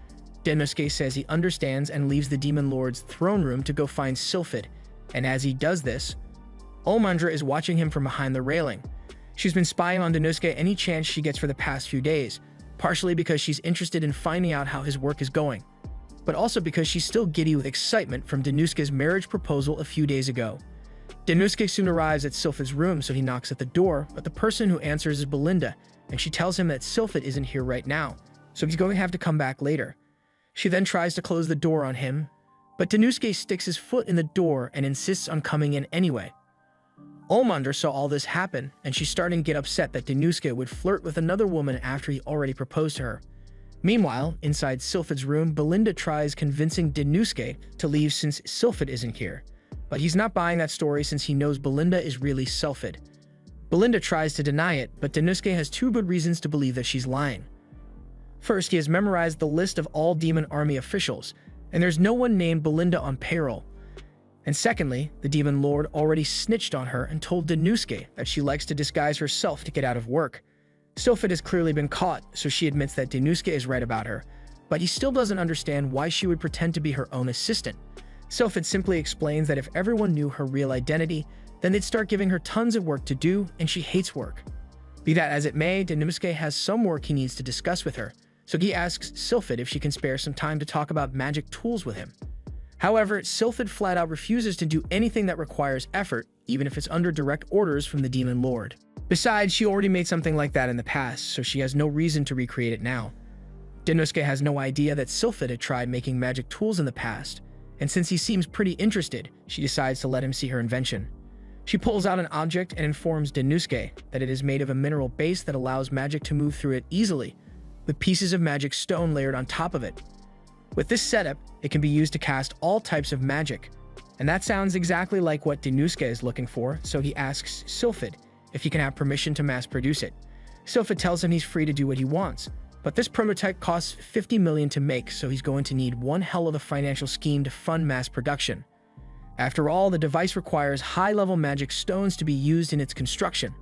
Denouske says he understands and leaves the demon lord's throne room to go find Sylphid, and as he does this, Olmandra is watching him from behind the railing. She's been spying on Denouske any chance she gets for the past few days, partially because she's interested in finding out how his work is going, but also because she's still giddy with excitement from Denouske's marriage proposal a few days ago. Denouske soon arrives at Sylphid's room, so he knocks at the door, but the person who answers is Belinda, and she tells him that Sylphid isn't here right now, so he's going to have to come back later. She then tries to close the door on him, but Denouske sticks his foot in the door and insists on coming in anyway. Olmandra saw all this happen, and she's starting to get upset that Denouske would flirt with another woman after he already proposed to her. Meanwhile, inside Sylphid's room, Belinda tries convincing Denouske to leave since Sylphid isn't here, but he's not buying that story since he knows Belinda is really Sylphid. Belinda tries to deny it, but Denouske has two good reasons to believe that she's lying. First, he has memorized the list of all demon army officials, and there's no one named Belinda on payroll. And secondly, the demon lord already snitched on her and told Denouske that she likes to disguise herself to get out of work. Sylphid has clearly been caught, so she admits that Denouske is right about her, but he still doesn't understand why she would pretend to be her own assistant. Sylphid simply explains that if everyone knew her real identity, then they'd start giving her tons of work to do, and she hates work. Be that as it may, Denouske has some work he needs to discuss with her, so he asks Sylphid if she can spare some time to talk about magic tools with him. However, Sylphid flat out refuses to do anything that requires effort, even if it's under direct orders from the demon lord. Besides, she already made something like that in the past, so she has no reason to recreate it now. Denouske has no idea that Sylphid had tried making magic tools in the past, and since he seems pretty interested, she decides to let him see her invention. She pulls out an object and informs Denouske that it is made of a mineral base that allows magic to move through it easily, with pieces of magic stone layered on top of it. With this setup, it can be used to cast all types of magic, and that sounds exactly like what Denouske is looking for, so he asks Sylphid if he can have permission to mass produce it. Sylphid tells him he's free to do what he wants, but this prototype costs 50 million to make, so he's going to need one hell of a financial scheme to fund mass production. After all, the device requires high-level magic stones to be used in its construction,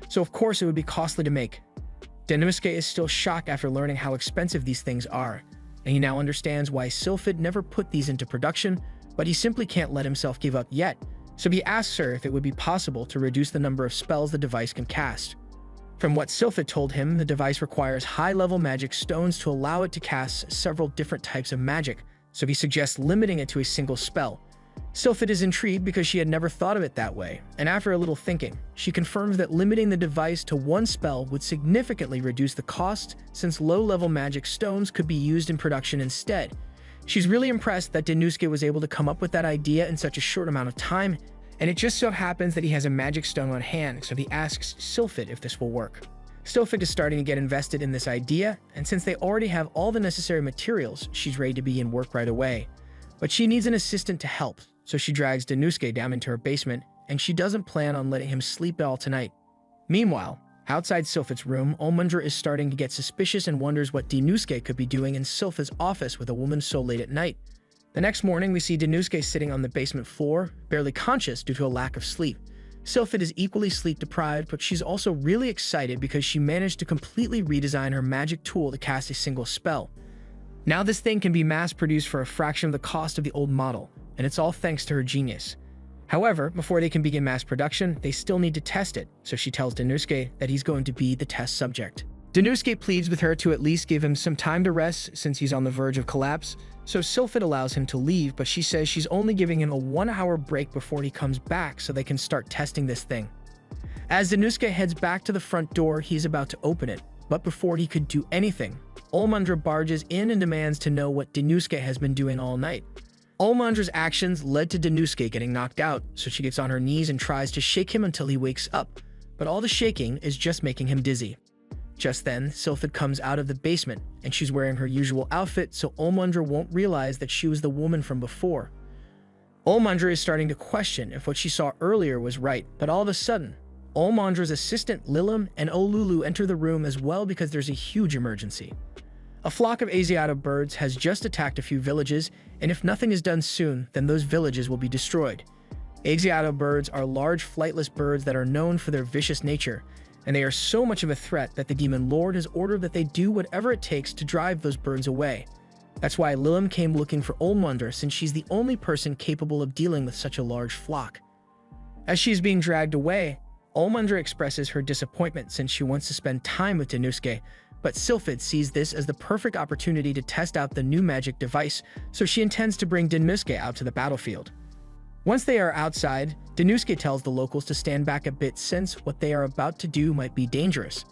so of course it would be costly to make. Denouske is still shocked after learning how expensive these things are, and he now understands why Sylphid never put these into production, but he simply can't let himself give up yet, so he asks her if it would be possible to reduce the number of spells the device can cast. From what Sylphid told him, the device requires high-level magic stones to allow it to cast several different types of magic, so he suggests limiting it to a single spell. Sylphid is intrigued because she had never thought of it that way, and after a little thinking, she confirms that limiting the device to one spell would significantly reduce the cost since low-level magic stones could be used in production instead. She's really impressed that Denouske was able to come up with that idea in such a short amount of time, and it just so happens that he has a magic stone on hand, so he asks Sylphid if this will work. Sylphid is starting to get invested in this idea, and since they already have all the necessary materials, she's ready to begin work right away. But she needs an assistant to help, so she drags Denouske down into her basement and she doesn't plan on letting him sleep at all tonight. Meanwhile, outside Sylphid's room, Olmundra is starting to get suspicious and wonders what Dinusuke could be doing in Sylphid's office with a woman so late at night. The next morning, we see Dinusuke sitting on the basement floor, barely conscious due to a lack of sleep. Sylphid is equally sleep-deprived, but she's also really excited because she managed to completely redesign her magic tool to cast a single spell. Now this thing can be mass-produced for a fraction of the cost of the old model, and it's all thanks to her genius. However, before they can begin mass production, they still need to test it, so she tells Dinusuke that he's going to be the test subject. Dinusuke pleads with her to at least give him some time to rest since he's on the verge of collapse, so Sylphid allows him to leave, but she says she's only giving him a 1-hour break before he comes back so they can start testing this thing. As Dinusuke heads back to the front door, he's about to open it, but before he could do anything, Olmundra barges in and demands to know what Dinusuke has been doing all night. Olmundra's actions led to Dinusuke getting knocked out, so she gets on her knees and tries to shake him until he wakes up, but all the shaking is just making him dizzy. Just then, Sylphid comes out of the basement, and she's wearing her usual outfit, so Olmundra won't realize that she was the woman from before. Olmundra is starting to question if what she saw earlier was right, but all of a sudden, Olmundra's assistant Lilim and Olulu enter the room as well because there's a huge emergency. A flock of Asiata birds has just attacked a few villages, and if nothing is done soon, then those villages will be destroyed. Asiata birds are large flightless birds that are known for their vicious nature, and they are so much of a threat that the Demon Lord has ordered that they do whatever it takes to drive those birds away. That's why Lilim came looking for Olmundra, since she's the only person capable of dealing with such a large flock. As she is being dragged away, Olmundra expresses her disappointment since she wants to spend time with Dinusuke, but Sylphid sees this as the perfect opportunity to test out the new magic device, so she intends to bring Dinusuke out to the battlefield. Once they are outside, Dinusuke tells the locals to stand back a bit since what they are about to do might be dangerous.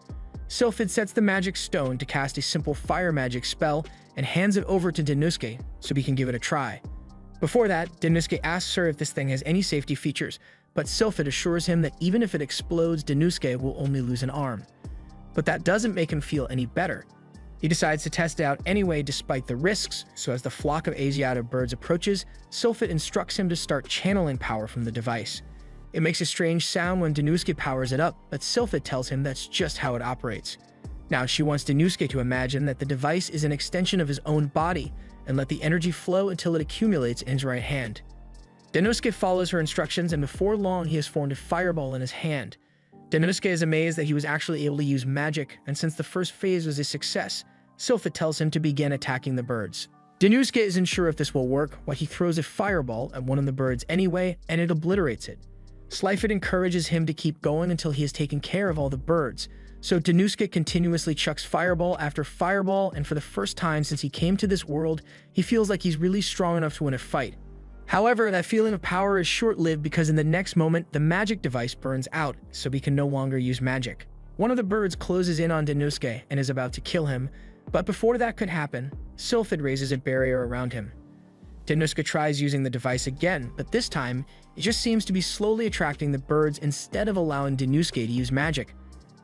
Sylphid sets the magic stone to cast a simple fire magic spell and hands it over to Dinusuke so he can give it a try. Before that, Dinusuke asks her if this thing has any safety features, but Sylphid assures him that even if it explodes, Dinusuke will only lose an arm. But that doesn't make him feel any better. He decides to test it out anyway despite the risks, so as the flock of Asiata birds approaches, Sylphid instructs him to start channeling power from the device. It makes a strange sound when Dinusuke powers it up, but Sylphid tells him that's just how it operates. Now she wants Dinusuke to imagine that the device is an extension of his own body, and let the energy flow until it accumulates in his right hand. Dinusuke follows her instructions, and before long he has formed a fireball in his hand. Dinusuke is amazed that he was actually able to use magic, and since the first phase was a success, Sylphid tells him to begin attacking the birds. Dinusuke isn't sure if this will work, but he throws a fireball at one of the birds anyway, and it obliterates it. Slyphid encourages him to keep going until he has taken care of all the birds, so Dinusuke continuously chucks fireball after fireball, and for the first time since he came to this world, he feels like he's really strong enough to win a fight. However, that feeling of power is short-lived because in the next moment, the magic device burns out, so he can no longer use magic. One of the birds closes in on Dinusuke and is about to kill him, but before that could happen, Sylphid raises a barrier around him. Dinusuke tries using the device again, but this time, it just seems to be slowly attracting the birds instead of allowing Dinusuke to use magic.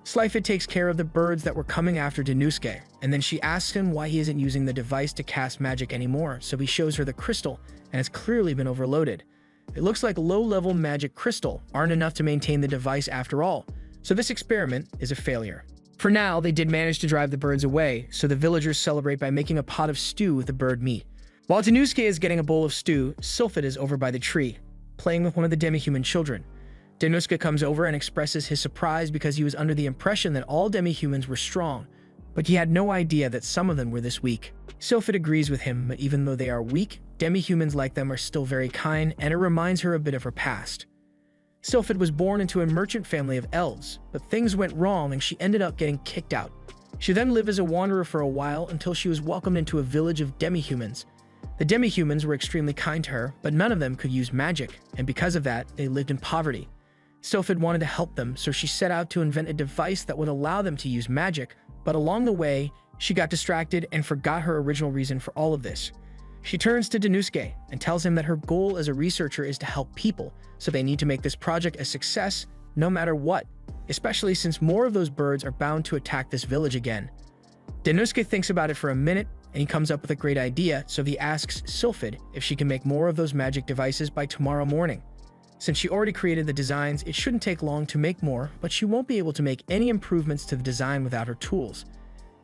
Slyphid takes care of the birds that were coming after Dinusuke, and then she asks him why he isn't using the device to cast magic anymore, so he shows her the crystal, and it's clearly been overloaded. It looks like low-level magic crystal aren't enough to maintain the device after all, so this experiment is a failure. For now, they did manage to drive the birds away, so the villagers celebrate by making a pot of stew with the bird meat. While Dinusuke is getting a bowl of stew, Sylphid is over by the tree, playing with one of the demi-human children. Dinusuke comes over and expresses his surprise because he was under the impression that all demi-humans were strong, but he had no idea that some of them were this weak. Sylphid agrees with him, but even though they are weak, demi-humans like them are still very kind, and it reminds her a bit of her past. Sylphid was born into a merchant family of elves, but things went wrong and she ended up getting kicked out. She then lived as a wanderer for a while until she was welcomed into a village of demi-humans. The demi-humans were extremely kind to her, but none of them could use magic, and because of that, they lived in poverty. Sylphid wanted to help them, so she set out to invent a device that would allow them to use magic, but along the way, she got distracted and forgot her original reason for all of this. She turns to Dinusuke and tells him that her goal as a researcher is to help people, so they need to make this project a success no matter what, especially since more of those birds are bound to attack this village again. Dinusuke thinks about it for a minute, and he comes up with a great idea, so he asks Sylphid if she can make more of those magic devices by tomorrow morning. Since she already created the designs, it shouldn't take long to make more, but she won't be able to make any improvements to the design without her tools.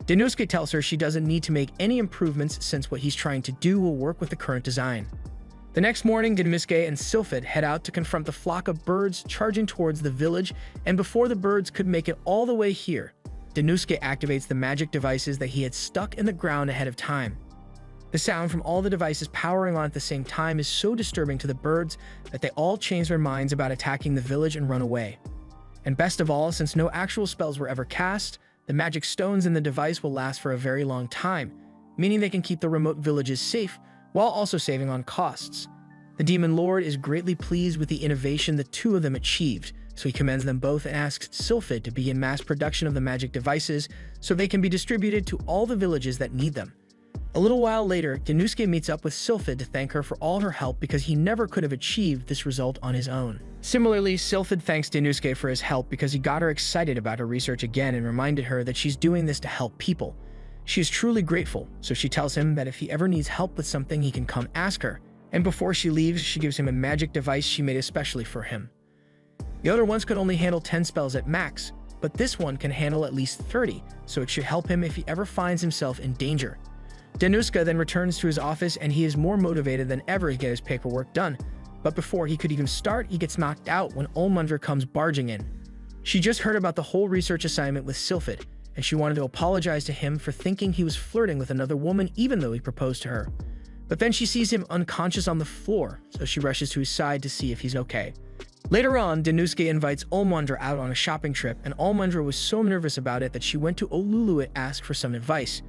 Denouske tells her she doesn't need to make any improvements since what he's trying to do will work with the current design. The next morning, Denouske and Sylphid head out to confront the flock of birds charging towards the village, and before the birds could make it all the way here, Denouske activates the magic devices that he had stuck in the ground ahead of time. The sound from all the devices powering on at the same time is so disturbing to the birds that they all change their minds about attacking the village and run away. And best of all, since no actual spells were ever cast, the magic stones in the device will last for a very long time, meaning they can keep the remote villages safe while also saving on costs. The Demon Lord is greatly pleased with the innovation the two of them achieved, so he commends them both and asks Sylphid to begin mass production of the magic devices so they can be distributed to all the villages that need them. A little while later, Denouske meets up with Sylphid to thank her for all her help because he never could have achieved this result on his own. Similarly, Sylphid thanks Denouske for his help because he got her excited about her research again and reminded her that she's doing this to help people. She is truly grateful, so she tells him that if he ever needs help with something, he can come ask her. And before she leaves, she gives him a magic device she made especially for him. The other ones could only handle 10 spells at max, but this one can handle at least 30, so it should help him if he ever finds himself in danger. Denouske then returns to his office and he is more motivated than ever to get his paperwork done, but before he could even start, he gets knocked out when Olmundra comes barging in. She just heard about the whole research assignment with Sylphid, and she wanted to apologize to him for thinking he was flirting with another woman even though he proposed to her. But then she sees him unconscious on the floor, so she rushes to his side to see if he's okay. Later on, Denouske invites Olmundra out on a shopping trip, and Olmundra was so nervous about it that she went to Olulu to ask for some advice.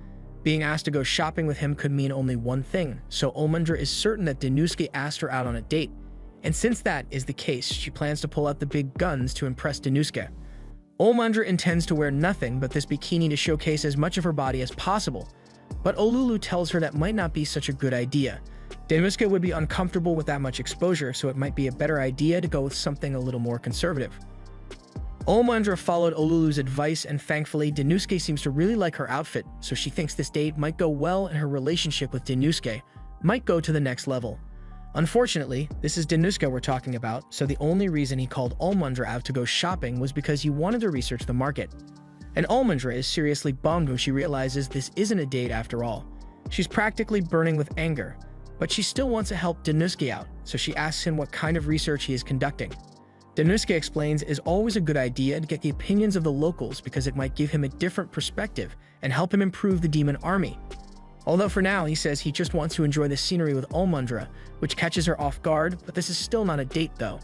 Being asked to go shopping with him could mean only one thing, so Olmundra is certain that Denouske asked her out on a date. And since that is the case, she plans to pull out the big guns to impress Denouske. Olmundra intends to wear nothing but this bikini to showcase as much of her body as possible, but Olulu tells her that might not be such a good idea. Denouske would be uncomfortable with that much exposure, so it might be a better idea to go with something a little more conservative. Olmundra followed Olulu's advice, and thankfully, Denouske seems to really like her outfit, so she thinks this date might go well and her relationship with Denouske might go to the next level. Unfortunately, this is Denouske we're talking about, so the only reason he called Olmundra out to go shopping was because he wanted to research the market. And Olmundra is seriously bummed when she realizes this isn't a date after all. She's practically burning with anger, but she still wants to help Denouske out, so she asks him what kind of research he is conducting. Denouske explains it is always a good idea to get the opinions of the locals because it might give him a different perspective and help him improve the demon army. Although for now, he says he just wants to enjoy the scenery with Olmundra, which catches her off guard, but this is still not a date though.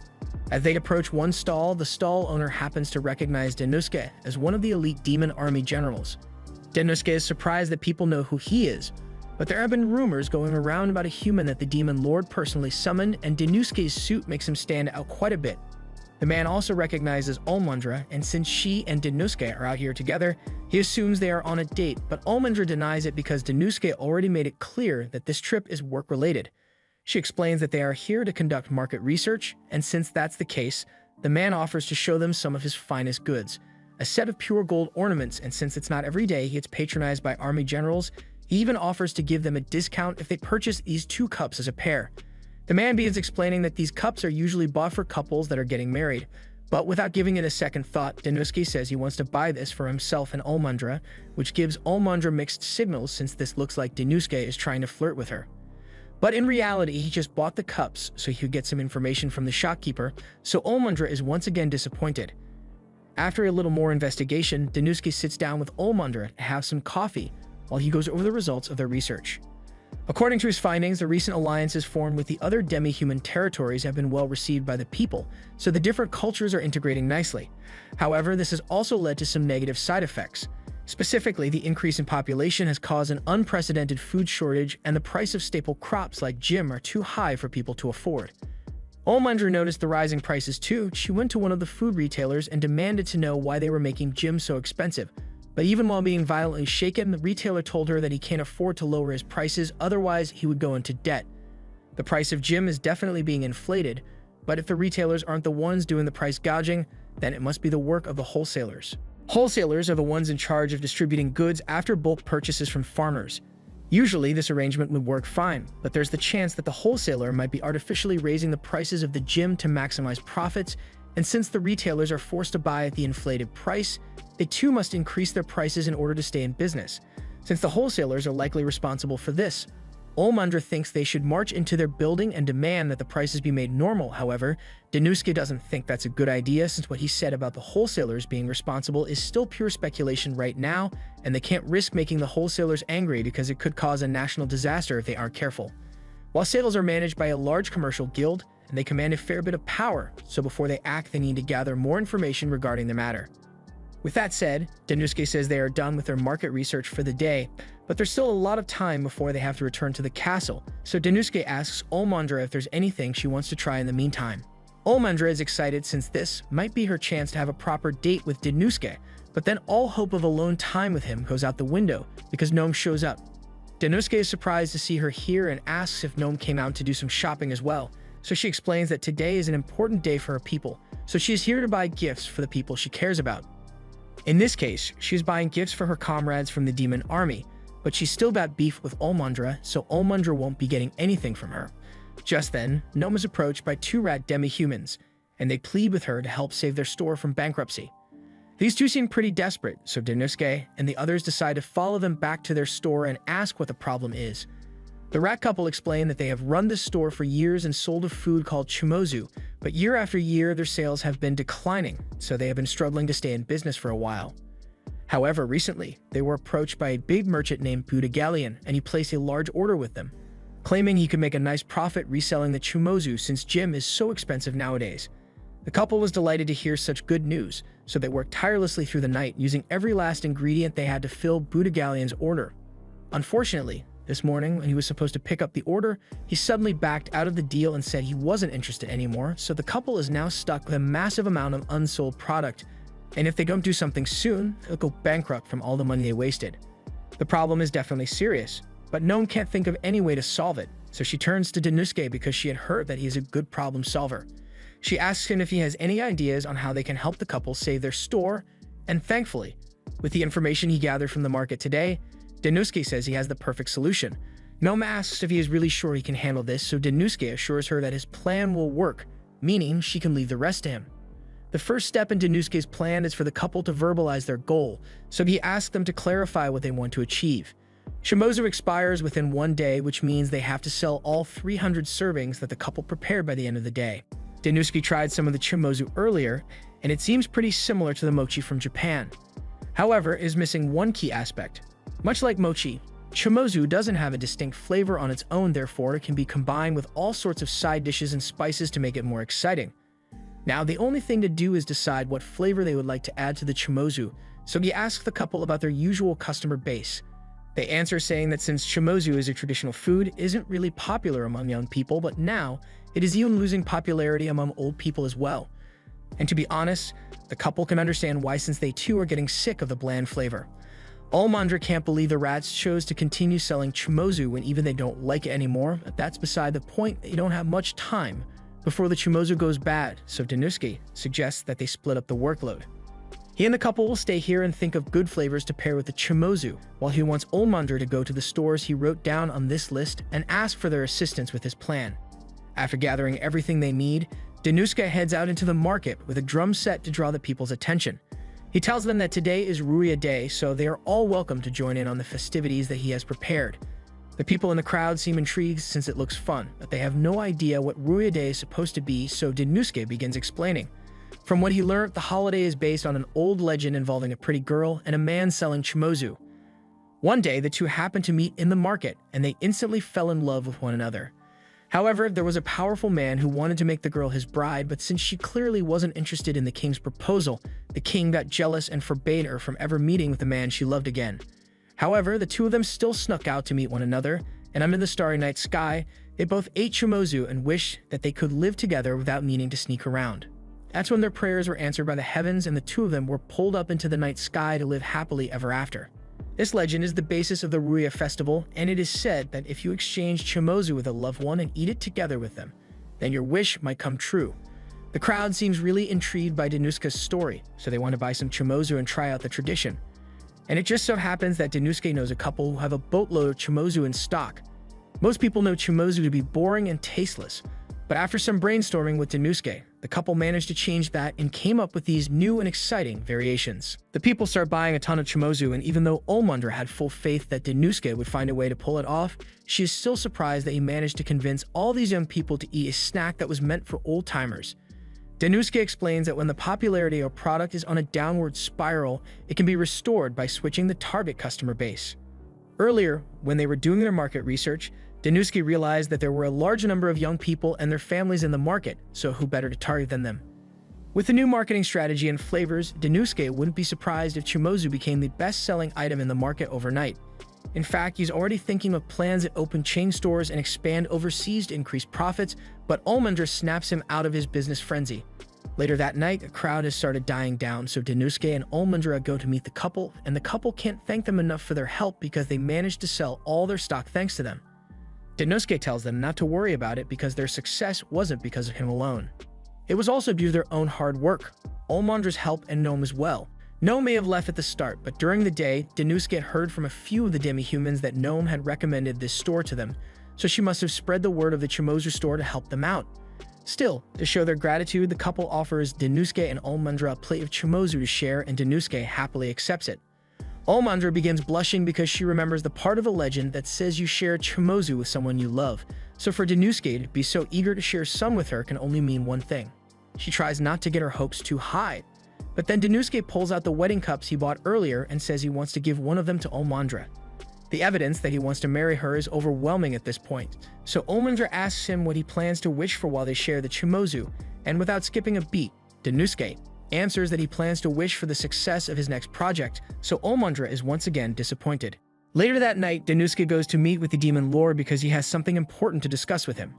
As they approach one stall, the stall owner happens to recognize Denouske as one of the elite demon army generals. Denouske is surprised that people know who he is, but there have been rumors going around about a human that the Demon Lord personally summoned, and Denouske's suit makes him stand out quite a bit. The man also recognizes Olmundra, and since she and Denouske are out here together, he assumes they are on a date, but Olmundra denies it because Denouske already made it clear that this trip is work-related. She explains that they are here to conduct market research, and since that's the case, the man offers to show them some of his finest goods, a set of pure gold ornaments, and since it's not every day he gets patronized by army generals, he even offers to give them a discount if they purchase these 2 cups as a pair. The man begins explaining that these cups are usually bought for couples that are getting married, but without giving it a second thought, Denouske says he wants to buy this for himself and Olmundra, which gives Olmundra mixed signals since this looks like Denouske is trying to flirt with her. But in reality, he just bought the cups so he could get some information from the shopkeeper, so Olmundra is once again disappointed. After a little more investigation, Denouske sits down with Olmundra to have some coffee while he goes over the results of their research. According to his findings, the recent alliances formed with the other demi-human territories have been well received by the people, so the different cultures are integrating nicely. However, this has also led to some negative side effects. Specifically, the increase in population has caused an unprecedented food shortage, and the price of staple crops like jim are too high for people to afford. Olmundra noticed the rising prices too. She went to one of the food retailers and demanded to know why they were making jim so expensive. But even while being violently shaken, the retailer told her that he can't afford to lower his prices, otherwise he would go into debt. The price of jim is definitely being inflated, but if the retailers aren't the ones doing the price gouging, then it must be the work of the wholesalers. Wholesalers are the ones in charge of distributing goods after bulk purchases from farmers. Usually, this arrangement would work fine, but there's the chance that the wholesaler might be artificially raising the prices of the gym to maximize profits, and since the retailers are forced to buy at the inflated price, they too must increase their prices in order to stay in business. Since the wholesalers are likely responsible for this, Olmandra thinks they should march into their building and demand that the prices be made normal. However, Danuske doesn't think that's a good idea, since what he said about the wholesalers being responsible is still pure speculation right now, and they can't risk making the wholesalers angry because it could cause a national disaster if they aren't careful. While sales are managed by a large commercial guild, and they command a fair bit of power, so before they act they need to gather more information regarding the matter. With that said, Danuske says they are done with their market research for the day, but there's still a lot of time before they have to return to the castle, so Danuske asks Olmandra if there's anything she wants to try in the meantime. Olmandra is excited since this might be her chance to have a proper date with Danuske, but then all hope of alone time with him goes out the window because Gnome shows up. Danuske is surprised to see her here and asks if Gnome came out to do some shopping as well, so she explains that today is an important day for her people, so she is here to buy gifts for the people she cares about. In this case, she is buying gifts for her comrades from the demon army, but she's still got beef with Olmandra, so Olmandra won't be getting anything from her. Just then, Gnome is approached by two rat demi-humans, and they plead with her to help save their store from bankruptcy. These two seem pretty desperate, so Danuske and the others decide to follow them back to their store and ask what the problem is. The rat couple explain that they have run this store for years and sold a food called chumozu, but year after year their sales have been declining, so they have been struggling to stay in business for a while. However, recently, they were approached by a big merchant named Buddha Galleon, and he placed a large order with them, claiming he could make a nice profit reselling the chumozu since gym is so expensive nowadays. The couple was delighted to hear such good news, so they worked tirelessly through the night using every last ingredient they had to fill Buddha Galleon's order. Unfortunately, this morning, when he was supposed to pick up the order, he suddenly backed out of the deal and said he wasn't interested anymore, so the couple is now stuck with a massive amount of unsold product, and if they don't do something soon, they'll go bankrupt from all the money they wasted. The problem is definitely serious, but Gnome can't think of any way to solve it, so she turns to Danuske because she had heard that he is a good problem solver. She asks him if he has any ideas on how they can help the couple save their store, and thankfully, with the information he gathered from the market today, Danuske says he has the perfect solution. Gnome asks if he is really sure he can handle this, so Danuske assures her that his plan will work, meaning she can leave the rest to him. The first step in Danuske's plan is for the couple to verbalize their goal, so he asks them to clarify what they want to achieve. Chumozu expires within 1 day, which means they have to sell all 300 servings that the couple prepared by the end of the day. Danuske tried some of the chumozu earlier, and it seems pretty similar to the mochi from Japan. However, it is missing one key aspect. Much like mochi, chumozu doesn't have a distinct flavor on its own, therefore it can be combined with all sorts of side dishes and spices to make it more exciting. Now, the only thing to do is decide what flavor they would like to add to the chumozu, so he asks the couple about their usual customer base. They answer saying that since chumozu is a traditional food, it isn't really popular among young people, but now it is even losing popularity among old people as well. And to be honest, the couple can understand why, since they too are getting sick of the bland flavor. Olmandra can't believe the rats chose to continue selling chumozu when even they don't like it anymore, but that's beside the point. They don't have much time before the chumozu goes bad, so Danuske suggests that they split up the workload. He and the couple will stay here and think of good flavors to pair with the chumozu, while he wants Olmandra to go to the stores he wrote down on this list and ask for their assistance with his plan. After gathering everything they need, Danuske heads out into the market with a drum set to draw the people's attention. He tells them that today is Ruya Day, so they are all welcome to join in on the festivities that he has prepared. The people in the crowd seem intrigued since it looks fun, but they have no idea what Ruya Day is supposed to be, so Danuske begins explaining. From what he learned, the holiday is based on an old legend involving a pretty girl and a man selling chumozu. One day, the two happened to meet in the market, and they instantly fell in love with one another. However, there was a powerful man who wanted to make the girl his bride, but since she clearly wasn't interested in the king's proposal, the king got jealous and forbade her from ever meeting with the man she loved again. However, the two of them still snuck out to meet one another, and under the starry night sky, they both ate chumozu and wished that they could live together without needing to sneak around. That's when their prayers were answered by the heavens, and the two of them were pulled up into the night sky to live happily ever after. This legend is the basis of the Ruya festival, and it is said that if you exchange chumozu with a loved one and eat it together with them, then your wish might come true. The crowd seems really intrigued by Danuske's story, so they want to buy some chumozu and try out the tradition. And it just so happens that Danusuke knows a couple who have a boatload of Chimozu in stock. Most people know Chimozu to be boring and tasteless, but after some brainstorming with Danusuke, the couple managed to change that and came up with these new and exciting variations. The people start buying a ton of Chimozu, and even though Olmundra had full faith that Danusuke would find a way to pull it off, she is still surprised that he managed to convince all these young people to eat a snack that was meant for old-timers. Danusuke explains that when the popularity of a product is on a downward spiral, it can be restored by switching the target customer base. Earlier, when they were doing their market research, Danusuke realized that there were a large number of young people and their families in the market, so who better to target than them? With the new marketing strategy and flavors, Danusuke wouldn't be surprised if Chimozu became the best-selling item in the market overnight. In fact, he's already thinking of plans to open chain stores and expand overseas to increase profits, but Olmundra snaps him out of his business frenzy. Later that night, a crowd has started dying down, so Danusuke and Olmundra go to meet the couple, and the couple can't thank them enough for their help because they managed to sell all their stock thanks to them. Danusuke tells them not to worry about it because their success wasn't because of him alone. It was also due to their own hard work, Olmundra's help, and Gnome as well. Gnome may have left at the start, but during the day, Danusuke heard from a few of the demi-humans that Gnome had recommended this store to them, so she must have spread the word of the Chimozu store to help them out. Still, to show their gratitude, the couple offers Danusuke and Olmundra a plate of Chimozu to share, and Danusuke happily accepts it. Olmundra begins blushing because she remembers the part of a legend that says you share Chimozu with someone you love, so for Danusuke to be so eager to share some with her can only mean one thing. She tries not to get her hopes too high, but then Danusuke pulls out the wedding cups he bought earlier and says he wants to give one of them to Olmundra. The evidence that he wants to marry her is overwhelming at this point, so Olmundra asks him what he plans to wish for while they share the Chimozu, and without skipping a beat, Danusuke answers that he plans to wish for the success of his next project, so Olmundra is once again disappointed. Later that night, Danusuke goes to meet with the Demon Lord because he has something important to discuss with him.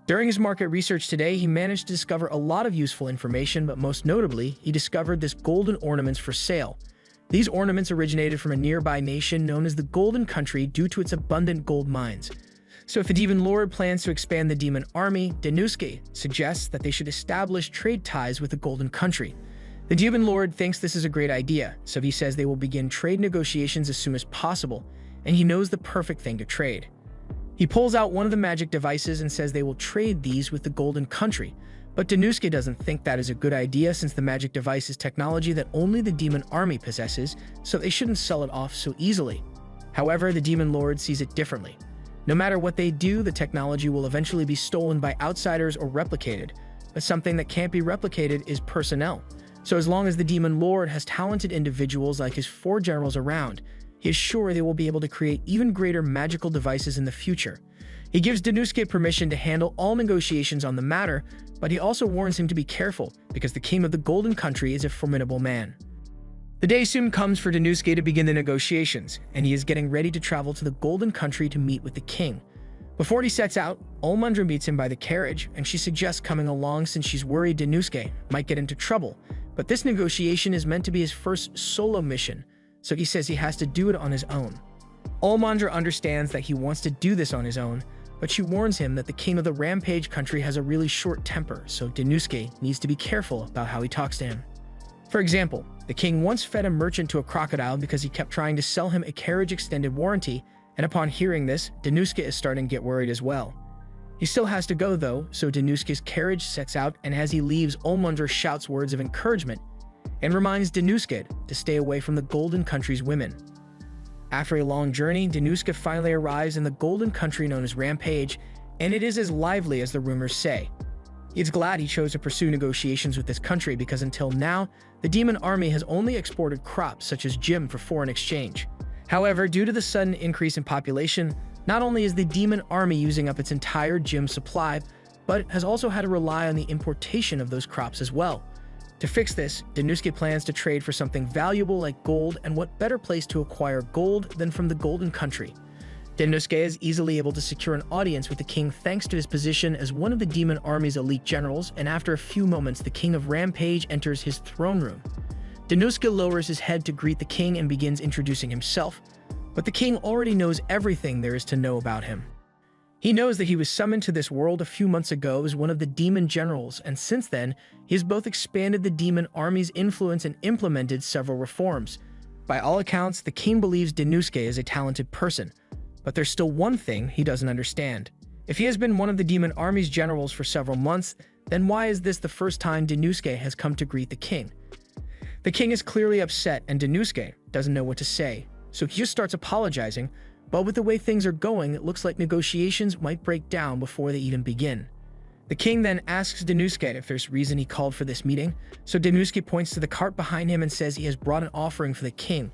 During his market research today, he managed to discover a lot of useful information, but most notably, he discovered this golden ornaments for sale. These ornaments originated from a nearby nation known as the Golden Country due to its abundant gold mines. So if the Demon Lord plans to expand the demon army, Danusuke suggests that they should establish trade ties with the Golden Country. The Demon Lord thinks this is a great idea, so he says they will begin trade negotiations as soon as possible, and he knows the perfect thing to trade. He pulls out one of the magic devices and says they will trade these with the Golden Country, but Danusuke doesn't think that is a good idea since the magic device is technology that only the demon army possesses, so they shouldn't sell it off so easily. However, the Demon Lord sees it differently. No matter what they do, the technology will eventually be stolen by outsiders or replicated, but something that can't be replicated is personnel. So as long as the Demon Lord has talented individuals like his 4 generals around, he is sure they will be able to create even greater magical devices in the future. He gives Danusuke permission to handle all negotiations on the matter, but he also warns him to be careful because the king of the Golden Country is a formidable man. The day soon comes for Danusuke to begin the negotiations, and he is getting ready to travel to the Golden Country to meet with the king. Before he sets out, Olmundra meets him by the carriage, and she suggests coming along since she's worried Danusuke might get into trouble. But this negotiation is meant to be his first solo mission, so he says he has to do it on his own. Olmundra understands that he wants to do this on his own, but she warns him that the king of the Rampage Country has a really short temper, so Danusuke needs to be careful about how he talks to him. For example, the king once fed a merchant to a crocodile because he kept trying to sell him a carriage extended warranty, and upon hearing this, Danusuke is starting to get worried as well. He still has to go though, so Danusuke's carriage sets out, and as he leaves, Olmundra shouts words of encouragement and reminds Danusuke to stay away from the Golden Country's women. After a long journey, Danusuke finally arrives in the Golden Country known as Rampage, and it is as lively as the rumors say. He's glad he chose to pursue negotiations with this country because until now, the demon army has only exported crops such as gem for foreign exchange. However, due to the sudden increase in population, not only is the demon army using up its entire gem supply, but has also had to rely on the importation of those crops as well. To fix this, Danusuke plans to trade for something valuable like gold, and what better place to acquire gold than from the Golden Country. Danusuke is easily able to secure an audience with the king thanks to his position as one of the demon army's elite generals, and after a few moments the king of Rampage enters his throne room. Danusuke lowers his head to greet the king and begins introducing himself, but the king already knows everything there is to know about him. He knows that he was summoned to this world a few months ago as one of the demon generals, and since then, he has both expanded the demon army's influence and implemented several reforms. By all accounts, the king believes Danosuke is a talented person, but there's still one thing he doesn't understand. If he has been one of the demon army's generals for several months, then why is this the first time Danosuke has come to greet the king? The king is clearly upset and Danosuke doesn't know what to say, so he just starts apologizing, but with the way things are going, it looks like negotiations might break down before they even begin. The king then asks Danosuke if there's reason he called for this meeting, so Danosuke points to the cart behind him and says he has brought an offering for the king.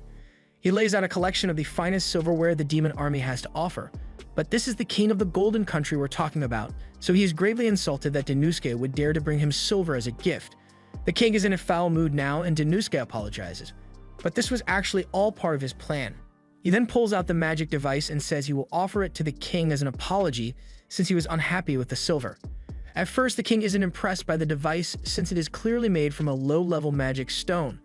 He lays out a collection of the finest silverware the demon army has to offer, but this is the king of the Golden Country we're talking about, so he is gravely insulted that Danosuke would dare to bring him silver as a gift. The king is in a foul mood now and Danosuke apologizes, but this was actually all part of his plan. He then pulls out the magic device and says he will offer it to the king as an apology since he was unhappy with the silver. At first, the king isn't impressed by the device since it is clearly made from a low-level magic stone.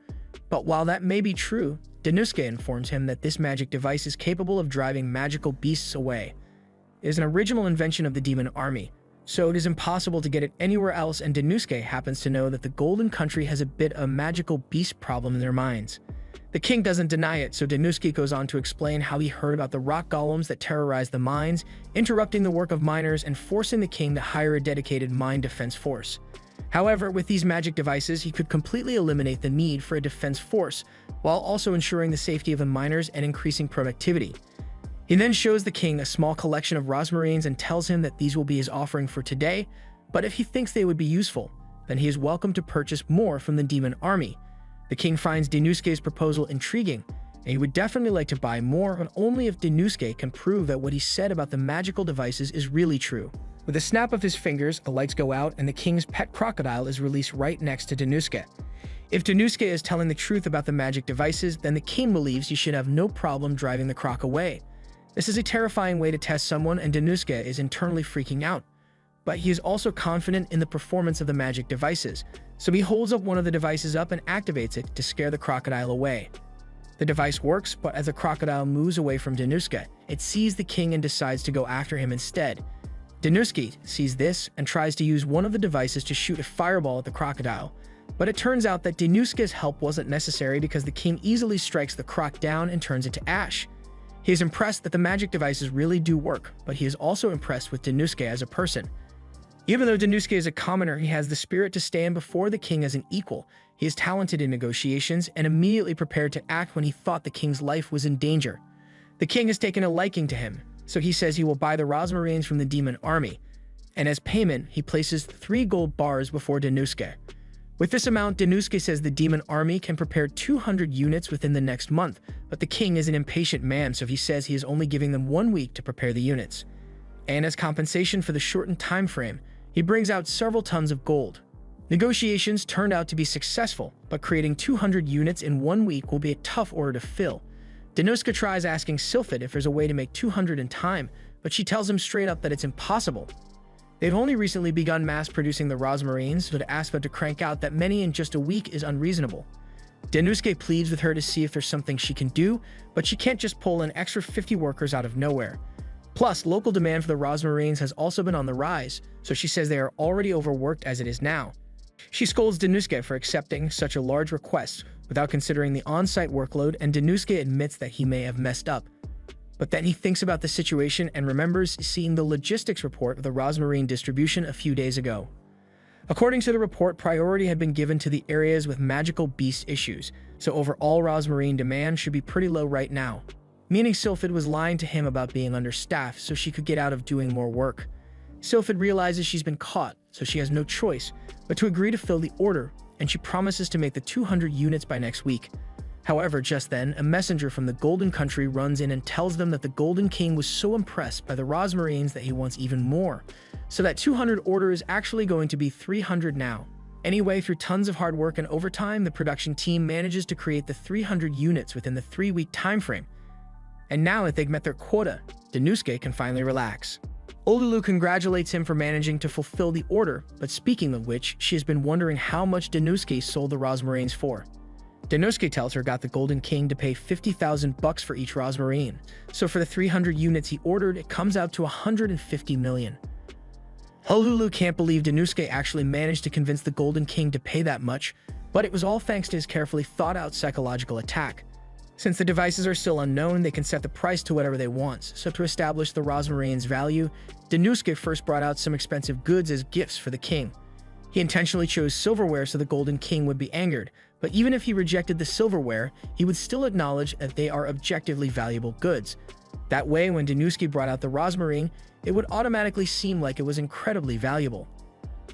But while that may be true, Danosuke informs him that this magic device is capable of driving magical beasts away. It is an original invention of the demon army, so it is impossible to get it anywhere else, and Danosuke happens to know that the Golden Country has a bit of a magical beast problem in their minds. The king doesn't deny it, so Danosuke goes on to explain how he heard about the rock golems that terrorize the mines, interrupting the work of miners and forcing the king to hire a dedicated mine defense force. However, with these magic devices, he could completely eliminate the need for a defense force, while also ensuring the safety of the miners and increasing productivity. He then shows the king a small collection of rosmarines and tells him that these will be his offering for today, but if he thinks they would be useful, then he is welcome to purchase more from the demon army. The king finds Danosuke's proposal intriguing, and he would definitely like to buy more, but only if Danosuke can prove that what he said about the magical devices is really true. With a snap of his fingers, the lights go out and the king's pet crocodile is released right next to Danosuke. If Danosuke is telling the truth about the magic devices, then the king believes he should have no problem driving the croc away. This is a terrifying way to test someone, and Danosuke is internally freaking out. But he is also confident in the performance of the magic devices, so he holds up one of the devices up and activates it to scare the crocodile away. The device works, but as the crocodile moves away from Danosuke, it sees the king and decides to go after him instead. Danosuke sees this and tries to use one of the devices to shoot a fireball at the crocodile, but it turns out that Danosuke's help wasn't necessary because the king easily strikes the croc down and turns into ash. He is impressed that the magic devices really do work, but he is also impressed with Danosuke as a person. Even though Danosuke is a commoner, he has the spirit to stand before the king as an equal. He is talented in negotiations and immediately prepared to act when he thought the king's life was in danger. The king has taken a liking to him, so he says he will buy the rosmarines from the demon army, and as payment, he places 3 gold bars before Danosuke. With this amount, Danosuke says the demon army can prepare 200 units within the next month, but the king is an impatient man, so he says he is only giving them 1 week to prepare the units. And as compensation for the shortened time frame, he brings out several tons of gold. Negotiations turned out to be successful, but creating 200 units in 1 week will be a tough order to fill. Danosuke tries asking Sylphid if there's a way to make 200 in time, but she tells him straight up that it's impossible. They've only recently begun mass-producing the rosmarines, so to ask them to crank out that many in just a week is unreasonable. Danosuke pleads with her to see if there's something she can do, but she can't just pull an extra 50 workers out of nowhere. Plus, local demand for the rosmarines has also been on the rise, so she says they are already overworked as it is now. She scolds Danosuke for accepting such a large request without considering the on-site workload, and Danosuke admits that he may have messed up. But then he thinks about the situation and remembers seeing the logistics report of the rosmarine distribution a few days ago. According to the report, priority had been given to the areas with magical beast issues, so overall rosmarine demand should be pretty low right now. Meaning Sylphid was lying to him about being understaffed so she could get out of doing more work. Sylphid realizes she's been caught, so she has no choice but to agree to fill the order, and she promises to make the 200 units by next week. However, just then, a messenger from the Golden Country runs in and tells them that the Golden King was so impressed by the rosmarines that he wants even more, so that 200 order is actually going to be 300 now. Anyway, through tons of hard work and overtime, the production team manages to create the 300 units within the 3-week time frame. And now that they've met their quota, Danosuke can finally relax. Olulu congratulates him for managing to fulfill the order, but speaking of which, she has been wondering how much Danosuke sold the rosmarines for. Danosuke tells her got the Golden King to pay 50,000 bucks for each rosmarine, so for the 300 units he ordered, it comes out to 150 million. Olulu can't believe Danosuke actually managed to convince the Golden King to pay that much, but it was all thanks to his carefully thought-out psychological attack. Since the devices are still unknown, they can set the price to whatever they want. So to establish the rosmarine's value, Danuske first brought out some expensive goods as gifts for the king. He intentionally chose silverware so the Golden King would be angered, but even if he rejected the silverware, he would still acknowledge that they are objectively valuable goods. That way, when Danuske brought out the rosmarine, it would automatically seem like it was incredibly valuable.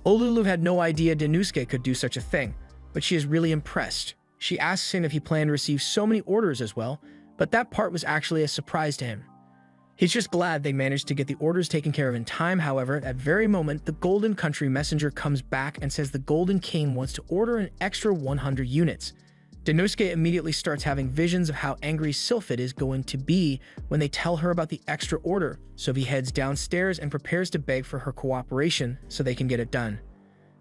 Olulu had no idea Danuske could do such a thing, but she is really impressed. She asks him if he planned to receive so many orders as well, but that part was actually a surprise to him. He's just glad they managed to get the orders taken care of in time. However, at that very moment, the Golden Country messenger comes back and says the Golden King wants to order an extra 100 units. Danuske immediately starts having visions of how angry Sylphid is going to be when they tell her about the extra order, so he heads downstairs and prepares to beg for her cooperation so they can get it done.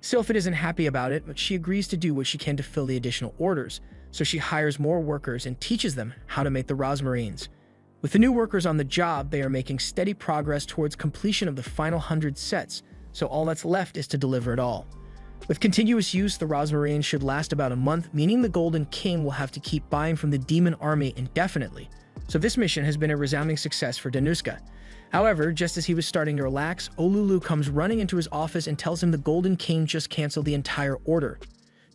Sylphid isn't happy about it, but she agrees to do what she can to fill the additional orders, so she hires more workers and teaches them how to make the rosmarines. With the new workers on the job, they are making steady progress towards completion of the final 100 sets, so all that's left is to deliver it all. With continuous use, the rosmarine should last about a month, meaning the Golden King will have to keep buying from the demon army indefinitely. So this mission has been a resounding success for Danuske. However, just as he was starting to relax, Olulu comes running into his office and tells him the Golden King just canceled the entire order.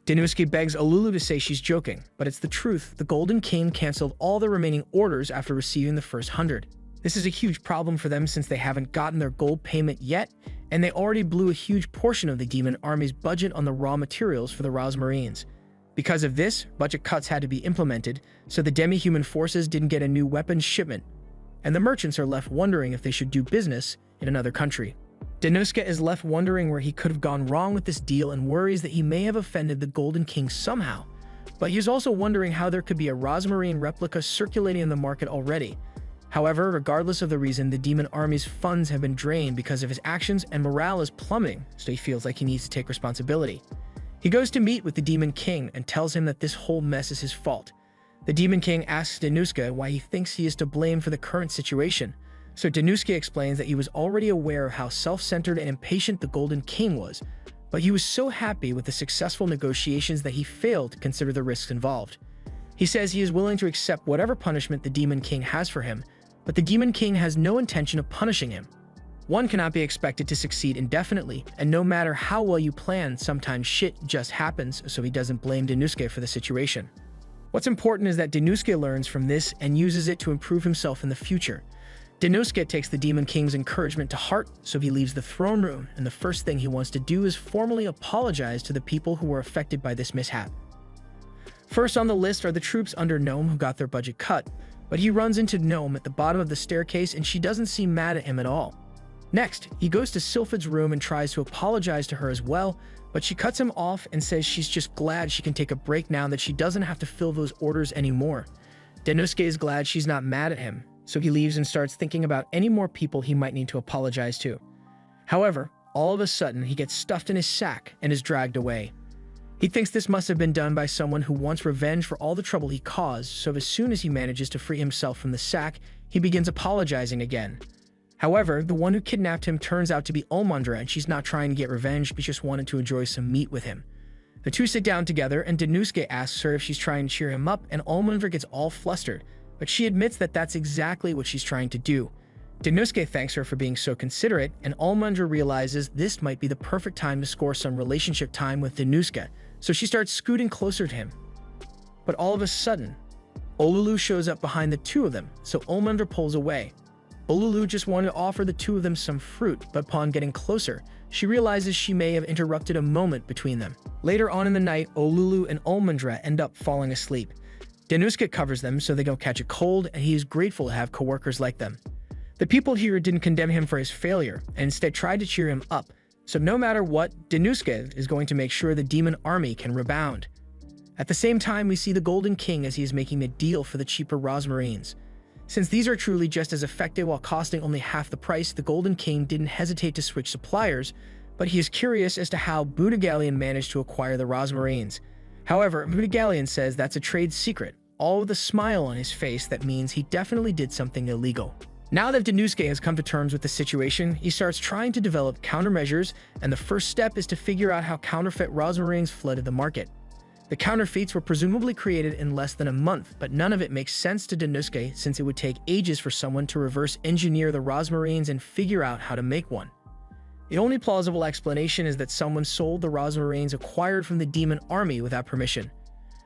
Danuske begs Olulu to say she's joking, but it's the truth. The Golden King canceled all the remaining orders after receiving the first 100. This is a huge problem for them since they haven't gotten their gold payment yet, and they already blew a huge portion of the demon army's budget on the raw materials for the rosmarines. Because of this, budget cuts had to be implemented, so the demi-human forces didn't get a new weapons shipment, and the merchants are left wondering if they should do business in another country. Danuske is left wondering where he could have gone wrong with this deal and worries that he may have offended the Golden King somehow. But he's also wondering how there could be a rosmarine replica circulating in the market already. However, regardless of the reason, the demon army's funds have been drained because of his actions and morale is plummeting, so he feels like he needs to take responsibility. He goes to meet with the Demon King and tells him that this whole mess is his fault. The Demon King asks Danuske why he thinks he is to blame for the current situation. So Danuske explains that he was already aware of how self-centered and impatient the Golden King was, but he was so happy with the successful negotiations that he failed to consider the risks involved. He says he is willing to accept whatever punishment the Demon King has for him, but the Demon King has no intention of punishing him. One cannot be expected to succeed indefinitely, and no matter how well you plan, sometimes shit just happens, so he doesn't blame Danuske for the situation. What's important is that Danuske learns from this and uses it to improve himself in the future. Danuske takes the Demon King's encouragement to heart, so he leaves the throne room, and the first thing he wants to do is formally apologize to the people who were affected by this mishap. First on the list are the troops under Gnome who got their budget cut, but he runs into Gnome at the bottom of the staircase and she doesn't seem mad at him at all. Next, he goes to Sylphid's room and tries to apologize to her as well, but she cuts him off and says she's just glad she can take a break now that she doesn't have to fill those orders anymore. Danuske is glad she's not mad at him, so he leaves and starts thinking about any more people he might need to apologize to. However, all of a sudden, he gets stuffed in his sack and is dragged away. He thinks this must have been done by someone who wants revenge for all the trouble he caused, so as soon as he manages to free himself from the sack, he begins apologizing again. However, the one who kidnapped him turns out to be Olmundra, and she's not trying to get revenge, but just wanted to enjoy some meat with him. The two sit down together, and Danuske asks her if she's trying to cheer him up, and Olmundra gets all flustered, but she admits that that's exactly what she's trying to do. Danuske thanks her for being so considerate, and Olmundra realizes this might be the perfect time to score some relationship time with Danuske, so she starts scooting closer to him. But all of a sudden, Olulu shows up behind the two of them, so Olmundra pulls away. Olulu just wanted to offer the two of them some fruit, but upon getting closer, she realizes she may have interrupted a moment between them. Later on in the night, Olulu and Olmundra end up falling asleep. Danuske covers them so they don't catch a cold, and he is grateful to have coworkers like them. The people here didn't condemn him for his failure, and instead tried to cheer him up, so no matter what, Danuske is going to make sure the demon army can rebound. At the same time, we see the Golden King as he is making a deal for the cheaper rosmarines. Since these are truly just as effective while costing only half the price, the Golden King didn't hesitate to switch suppliers, but he is curious as to how Budagalion managed to acquire the rosmarines. However, Budagalion says that's a trade secret, all with a smile on his face that means he definitely did something illegal. Now that Danuske has come to terms with the situation, he starts trying to develop countermeasures, and the first step is to figure out how counterfeit rosmarines flooded the market. The counterfeits were presumably created in less than a month, but none of it makes sense to Danuske since it would take ages for someone to reverse engineer the rosmarines and figure out how to make one. The only plausible explanation is that someone sold the rosmarines acquired from the demon army without permission.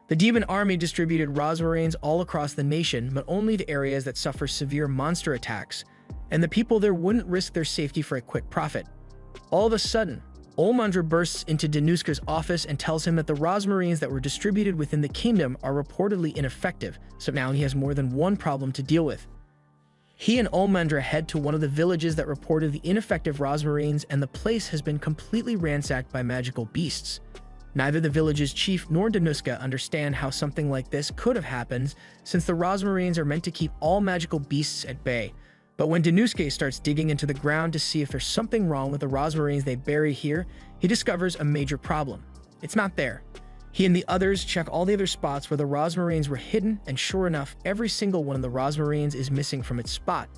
The demon army distributed rosmarines all across the nation, but only to areas that suffer severe monster attacks, and the people there wouldn't risk their safety for a quick profit. All of a sudden, Olmandra bursts into Danuske's office and tells him that the rosmarines that were distributed within the kingdom are reportedly ineffective, so now he has more than one problem to deal with. He and Olmandra head to one of the villages that reported the ineffective rosmarines, and the place has been completely ransacked by magical beasts. Neither the village's chief nor Danuske understand how something like this could have happened, since the rosmarines are meant to keep all magical beasts at bay. But when Danuske starts digging into the ground to see if there's something wrong with the rosmarines they bury here, he discovers a major problem. It's not there. He and the others check all the other spots where the rosmarines were hidden, and sure enough, every single one of the rosmarines is missing from its spot.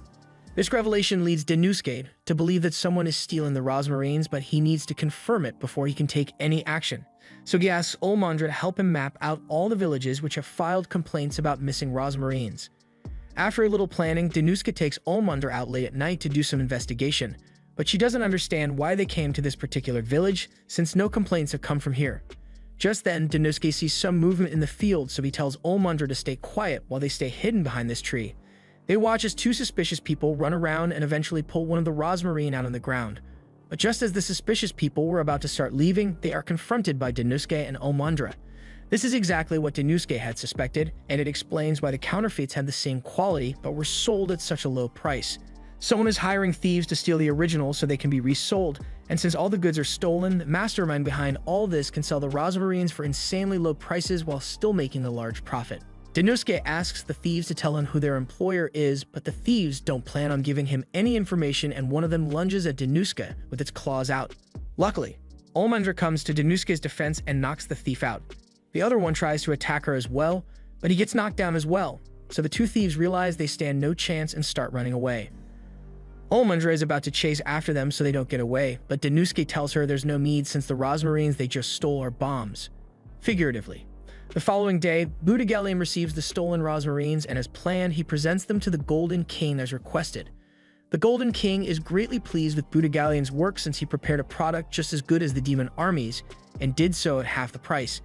This revelation leads Danuske to believe that someone is stealing the rosmarines, but he needs to confirm it before he can take any action. So he asks Olmandra to help him map out all the villages which have filed complaints about missing rosmarines. After a little planning, Danuske takes Olmandra out late at night to do some investigation, but she doesn't understand why they came to this particular village, since no complaints have come from here. Just then, Danuske sees some movement in the field, so he tells Olmandra to stay quiet while they stay hidden behind this tree. They watch as two suspicious people run around and eventually pull one of the rosmarine out on the ground. But just as the suspicious people were about to start leaving, they are confronted by Danuske and Olmandra. This is exactly what Danuske had suspected, and it explains why the counterfeits had the same quality but were sold at such a low price. Someone is hiring thieves to steal the originals so they can be resold, and since all the goods are stolen, the mastermind behind all this can sell the rosmarines for insanely low prices while still making a large profit. Danuske asks the thieves to tell him who their employer is, but the thieves don't plan on giving him any information, and one of them lunges at Danuske with its claws out. Luckily, Olmandra comes to Danuske's defense and knocks the thief out. The other one tries to attack her as well, but he gets knocked down as well, so the two thieves realize they stand no chance and start running away. Olmandra is about to chase after them so they don't get away, but Danuske tells her there's no need since the rosmarines they just stole are bombs. Figuratively. The following day, Budigalion receives the stolen rosmarines, and as planned, he presents them to the Golden King as requested. The Golden King is greatly pleased with Budigalion's work since he prepared a product just as good as the demon armies, and did so at half the price.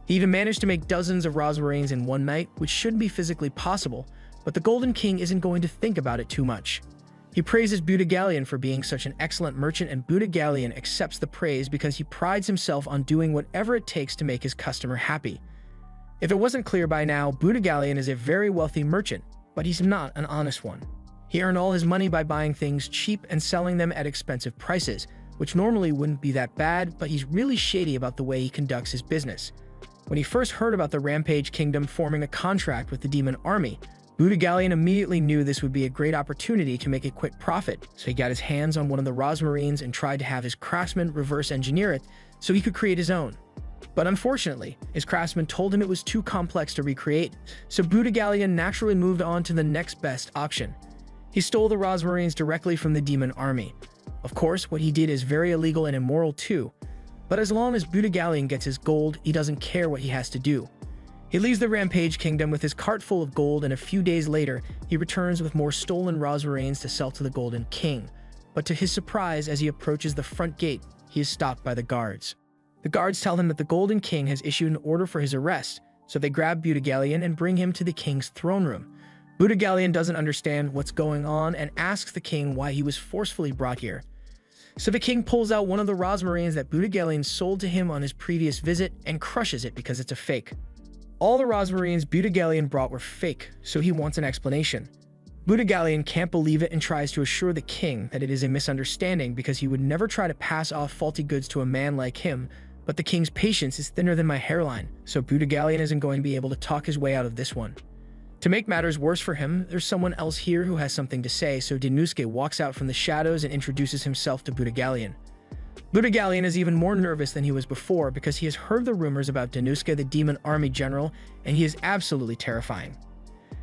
He even managed to make dozens of rosmarines in one night, which shouldn't be physically possible, but the Golden King isn't going to think about it too much. He praises Budigalion for being such an excellent merchant, and Budigalion accepts the praise because he prides himself on doing whatever it takes to make his customer happy. If it wasn't clear by now, Budigalion is a very wealthy merchant, but he's not an honest one. He earned all his money by buying things cheap and selling them at expensive prices, which normally wouldn't be that bad, but he's really shady about the way he conducts his business. When he first heard about the Rampage Kingdom forming a contract with the demon army, Budigalion immediately knew this would be a great opportunity to make a quick profit, so he got his hands on one of the rosmarines and tried to have his craftsman reverse engineer it so he could create his own. But unfortunately, his craftsman told him it was too complex to recreate, so Budigalion naturally moved on to the next best option. He stole the rosmarines directly from the demon army. Of course, what he did is very illegal and immoral too, but as long as Budigalion gets his gold, he doesn't care what he has to do. He leaves the Rampage Kingdom with his cart full of gold, and a few days later, he returns with more stolen rosmarines to sell to the Golden King. But to his surprise, as he approaches the front gate, he is stopped by the guards. The guards tell him that the Golden King has issued an order for his arrest, so they grab Budigalion and bring him to the king's throne room. Budigalion doesn't understand what's going on and asks the king why he was forcefully brought here. So the king pulls out one of the rosmarines that Budigalion sold to him on his previous visit and crushes it because it's a fake. All the rosmarines Budigalion brought were fake, so he wants an explanation. Budigalion can't believe it and tries to assure the king that it is a misunderstanding because he would never try to pass off faulty goods to a man like him, but the king's patience is thinner than my hairline, so Budigalion isn't going to be able to talk his way out of this one. To make matters worse for him, there's someone else here who has something to say, so Danuske walks out from the shadows and introduces himself to Budigalion. Budigalion is even more nervous than he was before because he has heard the rumors about Danuske the demon army general, and he is absolutely terrifying.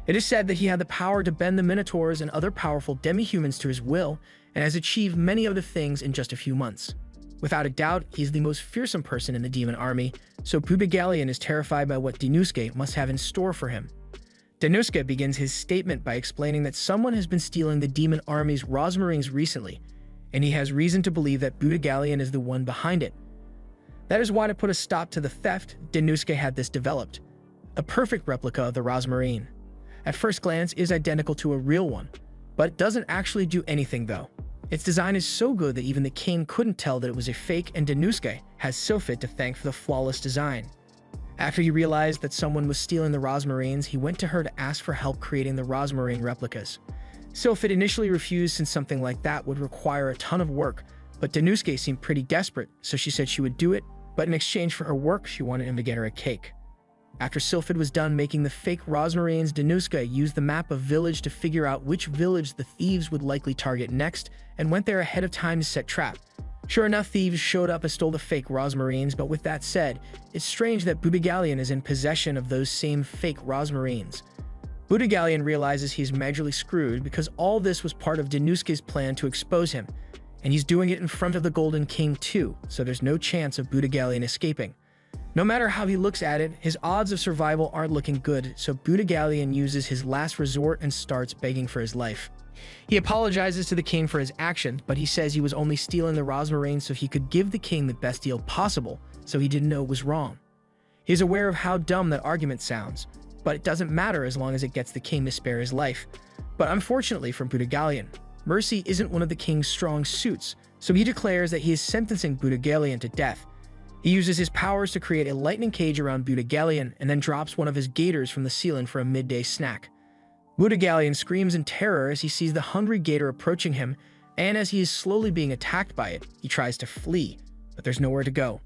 It is said that he had the power to bend the Minotaurs and other powerful demi-humans to his will, and has achieved many of the things in just a few months. Without a doubt, he's the most fearsome person in the demon army, so Buda is terrified by what Denuske must have in store for him. Denuske begins his statement by explaining that someone has been stealing the demon army's rosmarines recently, and he has reason to believe that Buda is the one behind it. That is why, to put a stop to the theft, Denuske had this developed. A perfect replica of the rosmarine. At first glance, it is identical to a real one, but it doesn't actually do anything though. Its design is so good that even the king couldn't tell that it was a fake, and Denuske has Sylphid to thank for the flawless design. After he realized that someone was stealing the rosmarines, he went to her to ask for help creating the rosmarine replicas. Sylphid initially refused since something like that would require a ton of work, but Denuske seemed pretty desperate, so she said she would do it, but in exchange for her work, she wanted him to get her a cake. After Sylphid was done making the fake rosmarines, Denuske used the map of village to figure out which village the thieves would likely target next, and went there ahead of time to set trap. Sure enough, thieves showed up and stole the fake rosmarines, but with that said, it's strange that Buda is in possession of those same fake rosmarines. Buda realizes he's majorly screwed because all this was part of Denuske's plan to expose him, and he's doing it in front of the Golden King too, so there's no chance of Buda escaping. No matter how he looks at it, his odds of survival aren't looking good, so Buda uses his last resort and starts begging for his life. He apologizes to the king for his actions, but he says he was only stealing the rosmarine so he could give the king the best deal possible, so he didn't know it was wrong. He's aware of how dumb that argument sounds, but it doesn't matter as long as it gets the king to spare his life. But unfortunately for Buda, mercy isn't one of the king's strong suits, so he declares that he is sentencing Buda to death. He uses his powers to create a lightning cage around Buda and then drops one of his gators from the ceiling for a midday snack. Buda screams in terror as he sees the hungry gator approaching him, and as he is slowly being attacked by it, he tries to flee, but there's nowhere to go.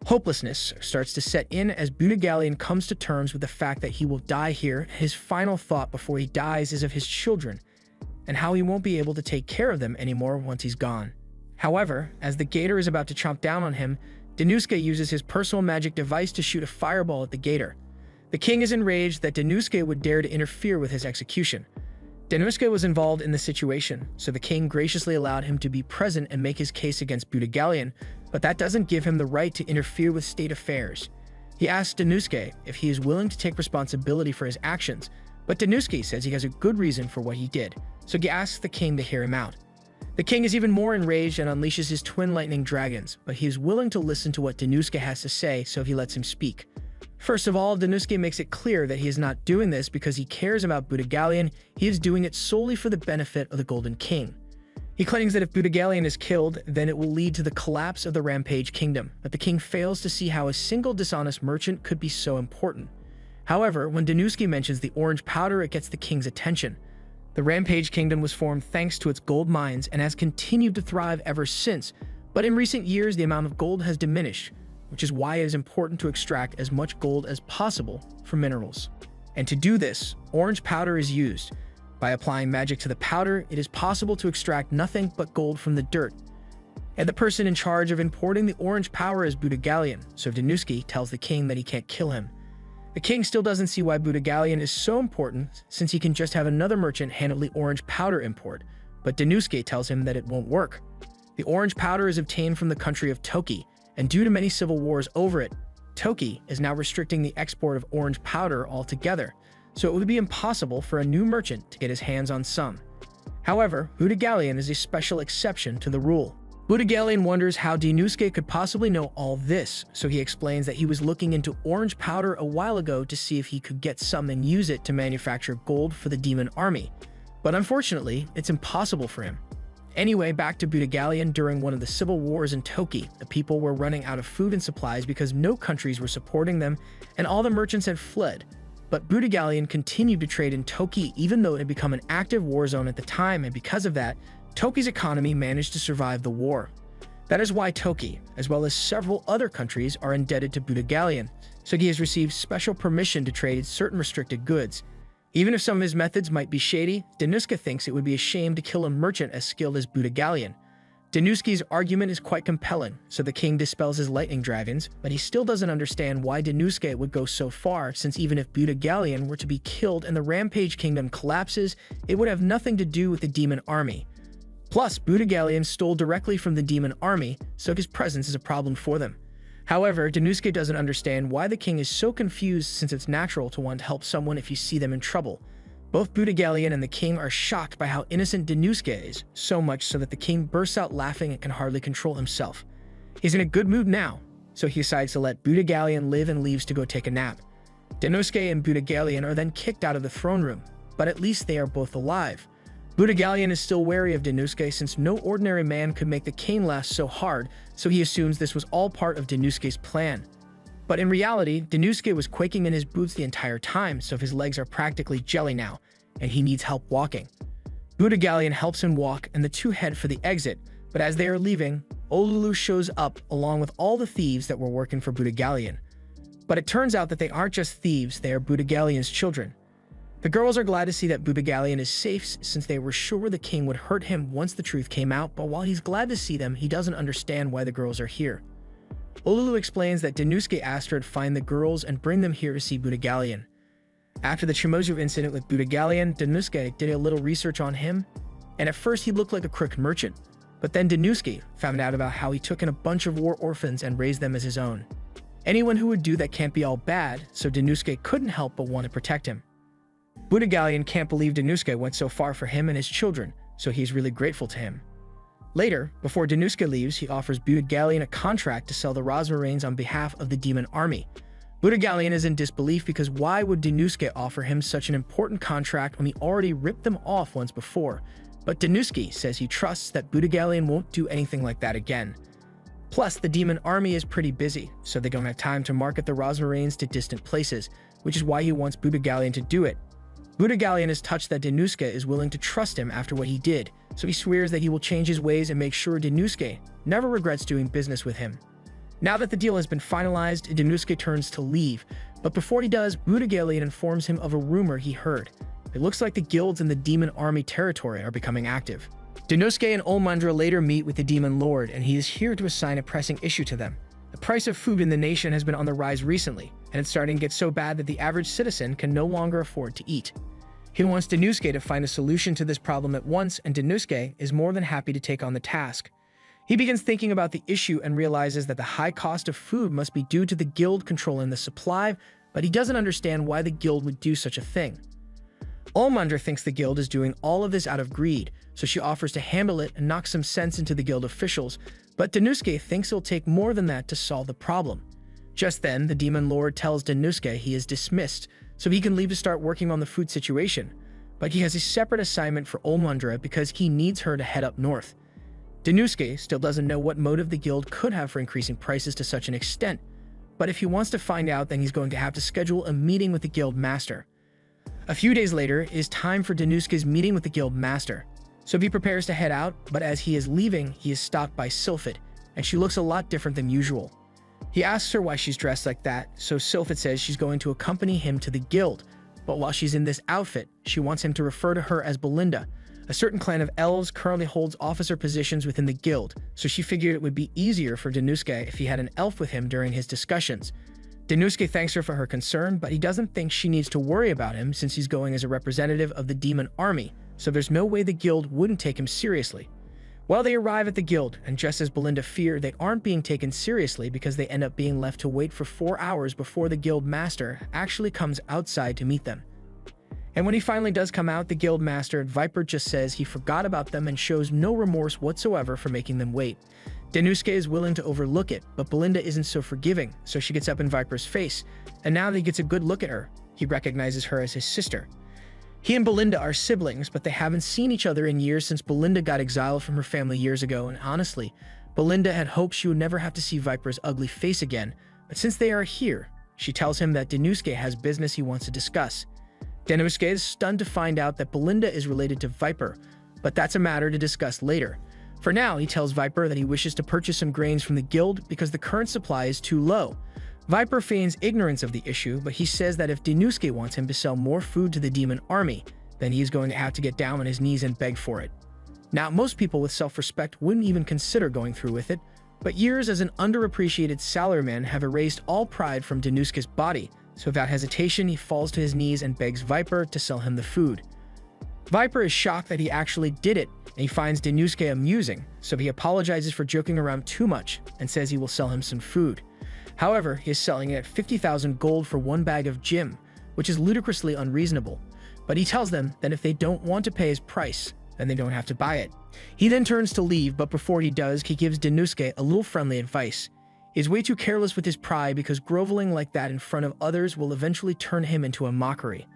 Hopelessness starts to set in as Buda comes to terms with the fact that he will die here. His final thought before he dies is of his children, and how he won't be able to take care of them anymore once he's gone. However, as the gator is about to chomp down on him, Denuske uses his personal magic device to shoot a fireball at the gator. The king is enraged that Denuske would dare to interfere with his execution. Denuske was involved in the situation, so the king graciously allowed him to be present and make his case against Buda, but that doesn't give him the right to interfere with state affairs. He asks Denuske if he is willing to take responsibility for his actions, but Denuske says he has a good reason for what he did, so he asks the king to hear him out. The king is even more enraged and unleashes his twin lightning dragons, but he is willing to listen to what Denuske has to say, so he lets him speak. First of all, Denuske makes it clear that he is not doing this because he cares about Buda, he is doing it solely for the benefit of the Golden King. He claims that if Buda is killed, then it will lead to the collapse of the Rampage Kingdom, but the king fails to see how a single dishonest merchant could be so important. However, when Denuske mentions the orange powder, it gets the king's attention. The Rampage Kingdom was formed thanks to its gold mines and has continued to thrive ever since, but in recent years the amount of gold has diminished, which is why it is important to extract as much gold as possible from minerals. And to do this, orange powder is used. By applying magic to the powder, it is possible to extract nothing but gold from the dirt. And the person in charge of importing the orange powder is Buda, so Denuske tells the king that he can't kill him. The king still doesn't see why Buda is so important, since he can just have another merchant handle the orange powder import, but Denuske tells him that it won't work. The orange powder is obtained from the country of Toki, and due to many civil wars over it, Toki is now restricting the export of orange powder altogether, so it would be impossible for a new merchant to get his hands on some. However, Buda is a special exception to the rule. Buda wonders how Denuske could possibly know all this, so he explains that he was looking into orange powder a while ago to see if he could get some and use it to manufacture gold for the demon army. But unfortunately, it's impossible for him. Anyway, back to Buda. During one of the civil wars in Toki, the people were running out of food and supplies because no countries were supporting them, and all the merchants had fled. But Buda continued to trade in Toki even though it had become an active war zone at the time, and because of that, Toki's economy managed to survive the war. That is why Toki, as well as several other countries, are indebted to Buda, so he has received special permission to trade certain restricted goods. Even if some of his methods might be shady, Denuske thinks it would be a shame to kill a merchant as skilled as Buda. Denuske's argument is quite compelling, so the king dispels his lightning dragons, but he still doesn't understand why Denuske would go so far, since even if Buda were to be killed and the Rampage Kingdom collapses, it would have nothing to do with the demon army. Plus, Budagallion stole directly from the demon army, so his presence is a problem for them. However, Danosuke doesn't understand why the king is so confused, since it's natural to want to help someone if you see them in trouble. Both Budagallion and the king are shocked by how innocent Danosuke is, so much so that the king bursts out laughing and can hardly control himself. He's in a good mood now, so he decides to let Budagallion live and leaves to go take a nap. Danosuke and Budagallion are then kicked out of the throne room, but at least they are both alive. Budagallion is still wary of Danosuke, since no ordinary man could make the cane last so hard, so he assumes this was all part of Danosuke's plan. But in reality, Danosuke was quaking in his boots the entire time, so his legs are practically jelly now, and he needs help walking. Budagallion helps him walk, and the two head for the exit, but as they are leaving, Olulu shows up along with all the thieves that were working for Budagallion. But it turns out that they aren't just thieves, they are Budagallion's children. The girls are glad to see that Budagallion is safe, since they were sure the king would hurt him once the truth came out, but while he's glad to see them, he doesn't understand why the girls are here. Olulu explains that Danosuke asked her to find the girls and bring them here to see Budagallion. After the Chimozu incident with Budagallion, Danosuke did a little research on him, and at first he looked like a crooked merchant, but then Danosuke found out about how he took in a bunch of war orphans and raised them as his own. Anyone who would do that can't be all bad, so Danosuke couldn't help but want to protect him. Budagallion can't believe Danosuke went so far for him and his children, so he's really grateful to him. Later, before Danosuke leaves, he offers Budagallion a contract to sell the Rosmarines on behalf of the demon army. Budagallion is in disbelief because why would Danosuke offer him such an important contract when he already ripped them off once before? But Danosuke says he trusts that Budagallion won't do anything like that again. Plus, the demon army is pretty busy, so they don't have time to market the Rosmarines to distant places, which is why he wants Budagallion to do it. Budagallion is touched that Danosuke is willing to trust him after what he did, so he swears that he will change his ways and make sure Danosuke never regrets doing business with him. Now that the deal has been finalized, Danosuke turns to leave, but before he does, Budagallion informs him of a rumor he heard. It looks like the guilds in the demon army territory are becoming active. Danosuke and Olmandra later meet with the demon lord, and he is here to assign a pressing issue to them. The price of food in the nation has been on the rise recently, and it's starting to get so bad that the average citizen can no longer afford to eat. He wants Danosuke to find a solution to this problem at once, and Danosuke is more than happy to take on the task. He begins thinking about the issue and realizes that the high cost of food must be due to the guild controlling the supply, but he doesn't understand why the guild would do such a thing. Olmandra thinks the guild is doing all of this out of greed, so she offers to handle it and knock some sense into the guild officials, but Danosuke thinks it'll take more than that to solve the problem. Just then, the demon lord tells Danosuke he is dismissed, so he can leave to start working on the food situation, but he has a separate assignment for Olmandra because he needs her to head up north. Danosuke still doesn't know what motive the guild could have for increasing prices to such an extent, but if he wants to find out, then he's going to have to schedule a meeting with the guild master. A few days later, it is time for Danosuke's meeting with the guild master, so he prepares to head out, but as he is leaving, he is stopped by Sylphid, and she looks a lot different than usual. He asks her why she's dressed like that, so Sylphid says she's going to accompany him to the guild, but while she's in this outfit, she wants him to refer to her as Belinda. A certain clan of elves currently holds officer positions within the guild, so she figured it would be easier for Danosuke if he had an elf with him during his discussions. Danosuke thanks her for her concern, but he doesn't think she needs to worry about him since he's going as a representative of the demon army, so there's no way the guild wouldn't take him seriously. Well, they arrive at the guild, and just as Belinda feared, they aren't being taken seriously because they end up being left to wait for 4 hours before the guild master actually comes outside to meet them. And when he finally does come out, the guild master, Viper, just says he forgot about them and shows no remorse whatsoever for making them wait. Danosuke is willing to overlook it, but Belinda isn't so forgiving, so she gets up in Viper's face, and now that he gets a good look at her, he recognizes her as his sister. He and Belinda are siblings, but they haven't seen each other in years since Belinda got exiled from her family years ago, and honestly, Belinda had hoped she would never have to see Viper's ugly face again, but since they are here, she tells him that Danosuke has business he wants to discuss. Danosuke is stunned to find out that Belinda is related to Viper, but that's a matter to discuss later. For now, he tells Viper that he wishes to purchase some grains from the guild because the current supply is too low. Viper feigns ignorance of the issue, but he says that if Danosuke wants him to sell more food to the demon army, then he is going to have to get down on his knees and beg for it. Now, most people with self-respect wouldn't even consider going through with it, but years as an underappreciated salaryman have erased all pride from Danosuke's body, so without hesitation, he falls to his knees and begs Viper to sell him the food. Viper is shocked that he actually did it, and he finds Danusuke amusing, so he apologizes for joking around too much and says he will sell him some food. However, he is selling it at 50,000 gold for one bag of gym, which is ludicrously unreasonable. But he tells them that if they don't want to pay his price, then they don't have to buy it. He then turns to leave, but before he does, he gives Danusuke a little friendly advice. He's way too careless with his pride because groveling like that in front of others will eventually turn him into a mockery.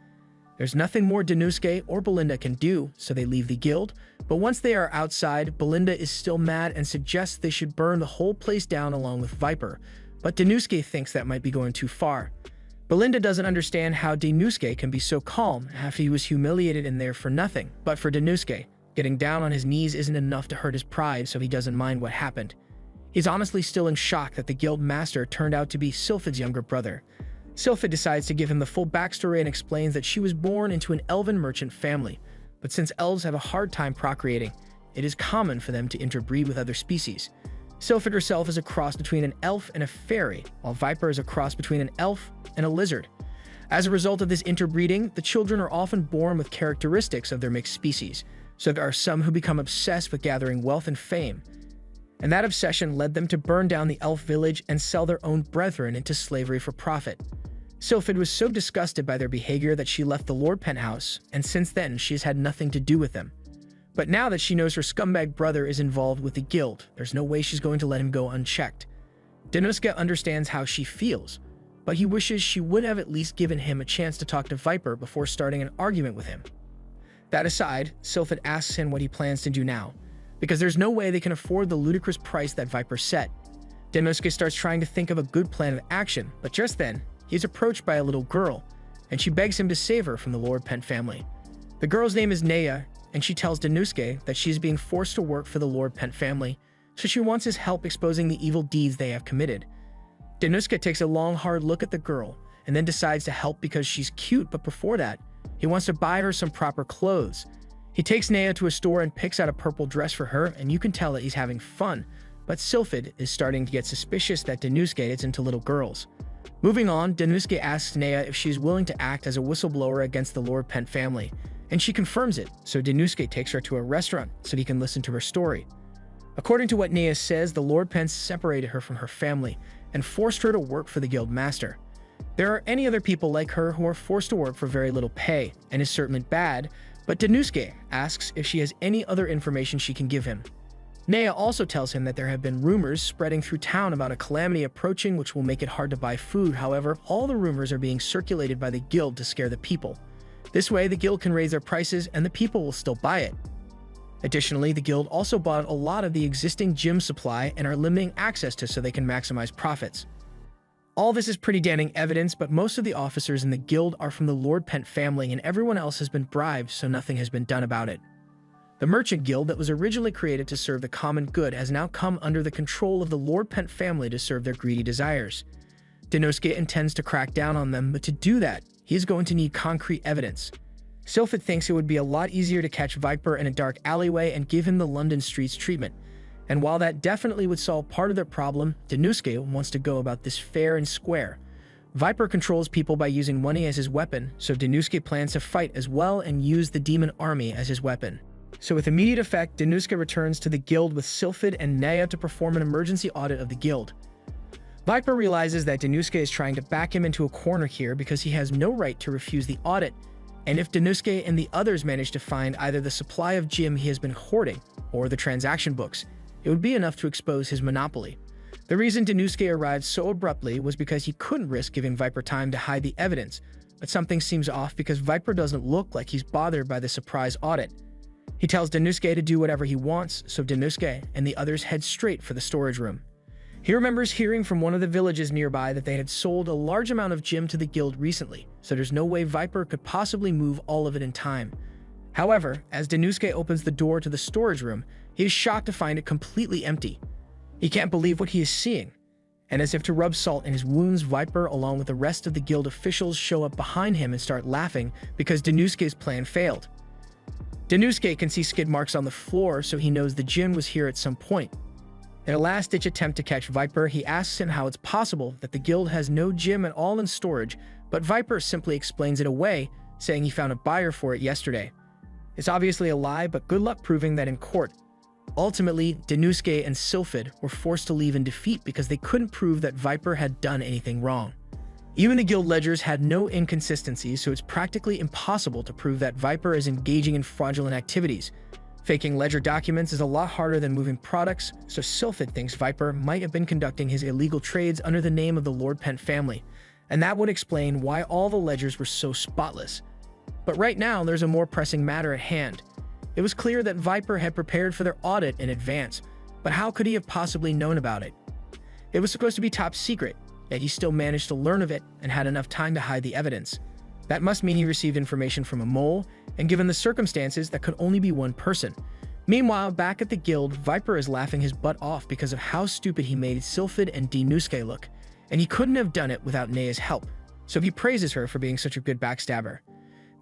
There's nothing more Danusuke or Belinda can do, so they leave the guild, but once they are outside, Belinda is still mad and suggests they should burn the whole place down along with Viper, but Danusuke thinks that might be going too far. Belinda doesn't understand how Danusuke can be so calm after he was humiliated in there for nothing, but for Danusuke, getting down on his knees isn't enough to hurt his pride, so he doesn't mind what happened. He's honestly still in shock that the guild master turned out to be Sylphid's younger brother. Sylphid decides to give him the full backstory and explains that she was born into an elven merchant family, but since elves have a hard time procreating, it is common for them to interbreed with other species. Sylphid herself is a cross between an elf and a fairy, while Viper is a cross between an elf and a lizard. As a result of this interbreeding, the children are often born with characteristics of their mixed species, so there are some who become obsessed with gathering wealth and fame, and that obsession led them to burn down the elf village and sell their own brethren into slavery for profit. Sylphid was so disgusted by their behavior that she left the Lord Penthouse, and since then she has had nothing to do with them. But now that she knows her scumbag brother is involved with the guild, there's no way she's going to let him go unchecked. Danusuke understands how she feels, but he wishes she would have at least given him a chance to talk to Viper before starting an argument with him. That aside, Sylphid asks him what he plans to do now, because there's no way they can afford the ludicrous price that Viper set. Danusuke starts trying to think of a good plan of action, but just then, he's approached by a little girl, and she begs him to save her from the Lord Pent family. The girl's name is Naya, and she tells Danusuke that she's being forced to work for the Lord Pent family, so she wants his help exposing the evil deeds they have committed. Danusuke takes a long, hard look at the girl, and then decides to help because she's cute, but before that, he wants to buy her some proper clothes. He takes Naya to a store and picks out a purple dress for her, and you can tell that he's having fun, but Sylphid is starting to get suspicious that Danusuke is into little girls. Moving on, Danusuke asks Naya if she's willing to act as a whistleblower against the Lord Pent family, and she confirms it, so Danusuke takes her to a restaurant so he can listen to her story. According to what Naya says, the Lord Pent separated her from her family and forced her to work for the guild master. There are any other people like her who are forced to work for very little pay, and is certainly bad, but Danusuke asks if she has any other information she can give him. Naya also tells him that there have been rumors spreading through town about a calamity approaching which will make it hard to buy food. However, all the rumors are being circulated by the guild to scare the people. This way, the guild can raise their prices and the people will still buy it. Additionally, the guild also bought a lot of the existing gym supply and are limiting access to so they can maximize profits. All this is pretty damning evidence, but most of the officers in the guild are from the Lord Pent family and everyone else has been bribed, so nothing has been done about it. The merchant guild that was originally created to serve the common good has now come under the control of the Lord Pent family to serve their greedy desires. Danusuke intends to crack down on them, but to do that, he is going to need concrete evidence. Sylphid thinks it would be a lot easier to catch Viper in a dark alleyway and give him the London streets treatment. And while that definitely would solve part of their problem, Danusuke wants to go about this fair and square. Viper controls people by using money as his weapon, so Danusuke plans to fight as well and use the demon army as his weapon. So with immediate effect, Danusuke returns to the guild with Sylphid and Naya to perform an emergency audit of the guild. Viper realizes that Danusuke is trying to back him into a corner here because he has no right to refuse the audit, and if Danusuke and the others manage to find either the supply of gym he has been hoarding or the transaction books, it would be enough to expose his monopoly. The reason Danusuke arrived so abruptly was because he couldn't risk giving Viper time to hide the evidence, but something seems off because Viper doesn't look like he's bothered by the surprise audit. He tells Danusuke to do whatever he wants, so Danusuke and the others head straight for the storage room. He remembers hearing from one of the villages nearby that they had sold a large amount of gym to the guild recently, so there's no way Viper could possibly move all of it in time. However, as Danusuke opens the door to the storage room, he is shocked to find it completely empty. He can't believe what he is seeing, and as if to rub salt in his wounds, Viper, along with the rest of the guild officials, show up behind him and start laughing because Danusuke's plan failed. Danusuke can see skid marks on the floor, so he knows the gym was here at some point. In a last-ditch attempt to catch Viper, he asks him how it's possible that the guild has no gym at all in storage, but Viper simply explains it away, saying he found a buyer for it yesterday. It's obviously a lie, but good luck proving that in court. Ultimately, Danosuke and Sylphid were forced to leave in defeat because they couldn't prove that Viper had done anything wrong. Even the guild ledgers had no inconsistencies, so it's practically impossible to prove that Viper is engaging in fraudulent activities. Faking ledger documents is a lot harder than moving products, so Sylphid thinks Viper might have been conducting his illegal trades under the name of the Lord Pent family, and that would explain why all the ledgers were so spotless. But right now, there's a more pressing matter at hand. It was clear that Viper had prepared for their audit in advance, but how could he have possibly known about it? It was supposed to be top secret, yet he still managed to learn of it and had enough time to hide the evidence. That must mean he received information from a mole, and given the circumstances, that could only be one person. Meanwhile, back at the guild, Viper is laughing his butt off because of how stupid he made Sylphid and Danosuke look, and he couldn't have done it without Nea's help, so he praises her for being such a good backstabber.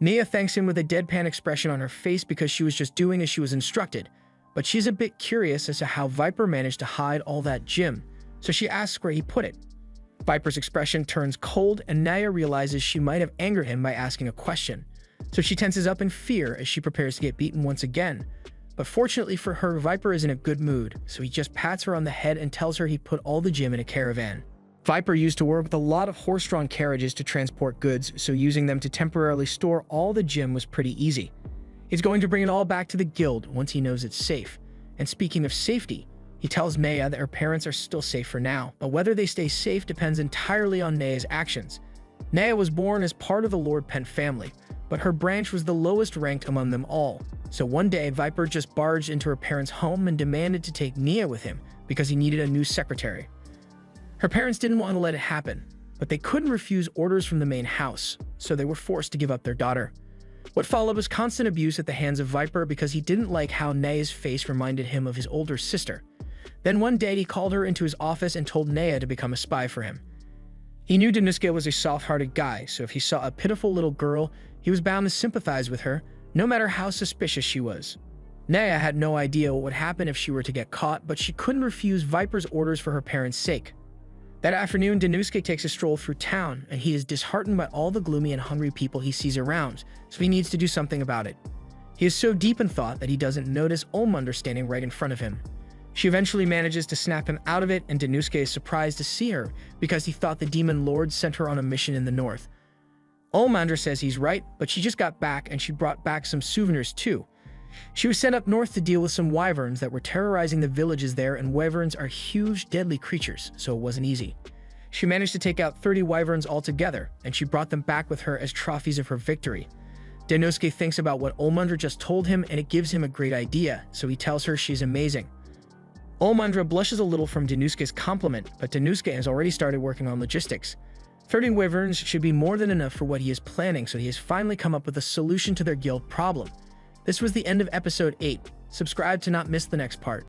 Nea thanks him with a deadpan expression on her face because she was just doing as she was instructed, but she's a bit curious as to how Viper managed to hide all that gem, so she asks where he put it. Viper's expression turns cold, and Naya realizes she might have angered him by asking a question, so she tenses up in fear as she prepares to get beaten once again. But fortunately for her, Viper is in a good mood, so he just pats her on the head and tells her he put all the gem in a caravan. Viper used to work with a lot of horse-drawn carriages to transport goods, so using them to temporarily store all the gem was pretty easy. He's going to bring it all back to the guild once he knows it's safe. And speaking of safety, he tells Nea that her parents are still safe for now, but whether they stay safe depends entirely on Nea's actions. Nea was born as part of the Lord Pent family, but her branch was the lowest ranked among them all. So one day, Viper just barged into her parents' home and demanded to take Nea with him because he needed a new secretary. Her parents didn't want to let it happen, but they couldn't refuse orders from the main house, so they were forced to give up their daughter. What followed was constant abuse at the hands of Viper because he didn't like how Nea's face reminded him of his older sister. Then one day he called her into his office and told Nea to become a spy for him. He knew Danosuke was a soft-hearted guy, so if he saw a pitiful little girl, he was bound to sympathize with her, no matter how suspicious she was. Nea had no idea what would happen if she were to get caught, but she couldn't refuse Viper's orders for her parents' sake. That afternoon, Danosuke takes a stroll through town, and he is disheartened by all the gloomy and hungry people he sees around, so he needs to do something about it. He is so deep in thought that he doesn't notice Olmunder standing right in front of him. She eventually manages to snap him out of it, and Danosuke is surprised to see her because he thought the Demon Lord sent her on a mission in the north. Olmunder says he's right, but she just got back and she brought back some souvenirs too. She was sent up north to deal with some wyverns that were terrorizing the villages there, and wyverns are huge, deadly creatures, so it wasn't easy. She managed to take out 30 wyverns altogether, and she brought them back with her as trophies of her victory. Danosuke thinks about what Olmunder just told him, and it gives him a great idea, so he tells her she's amazing. Olmunder blushes a little from Danosuke's compliment, but Danosuke has already started working on logistics. 30 wyverns should be more than enough for what he is planning, so he has finally come up with a solution to their guild problem. This was the end of episode 8. Subscribe to not miss the next part.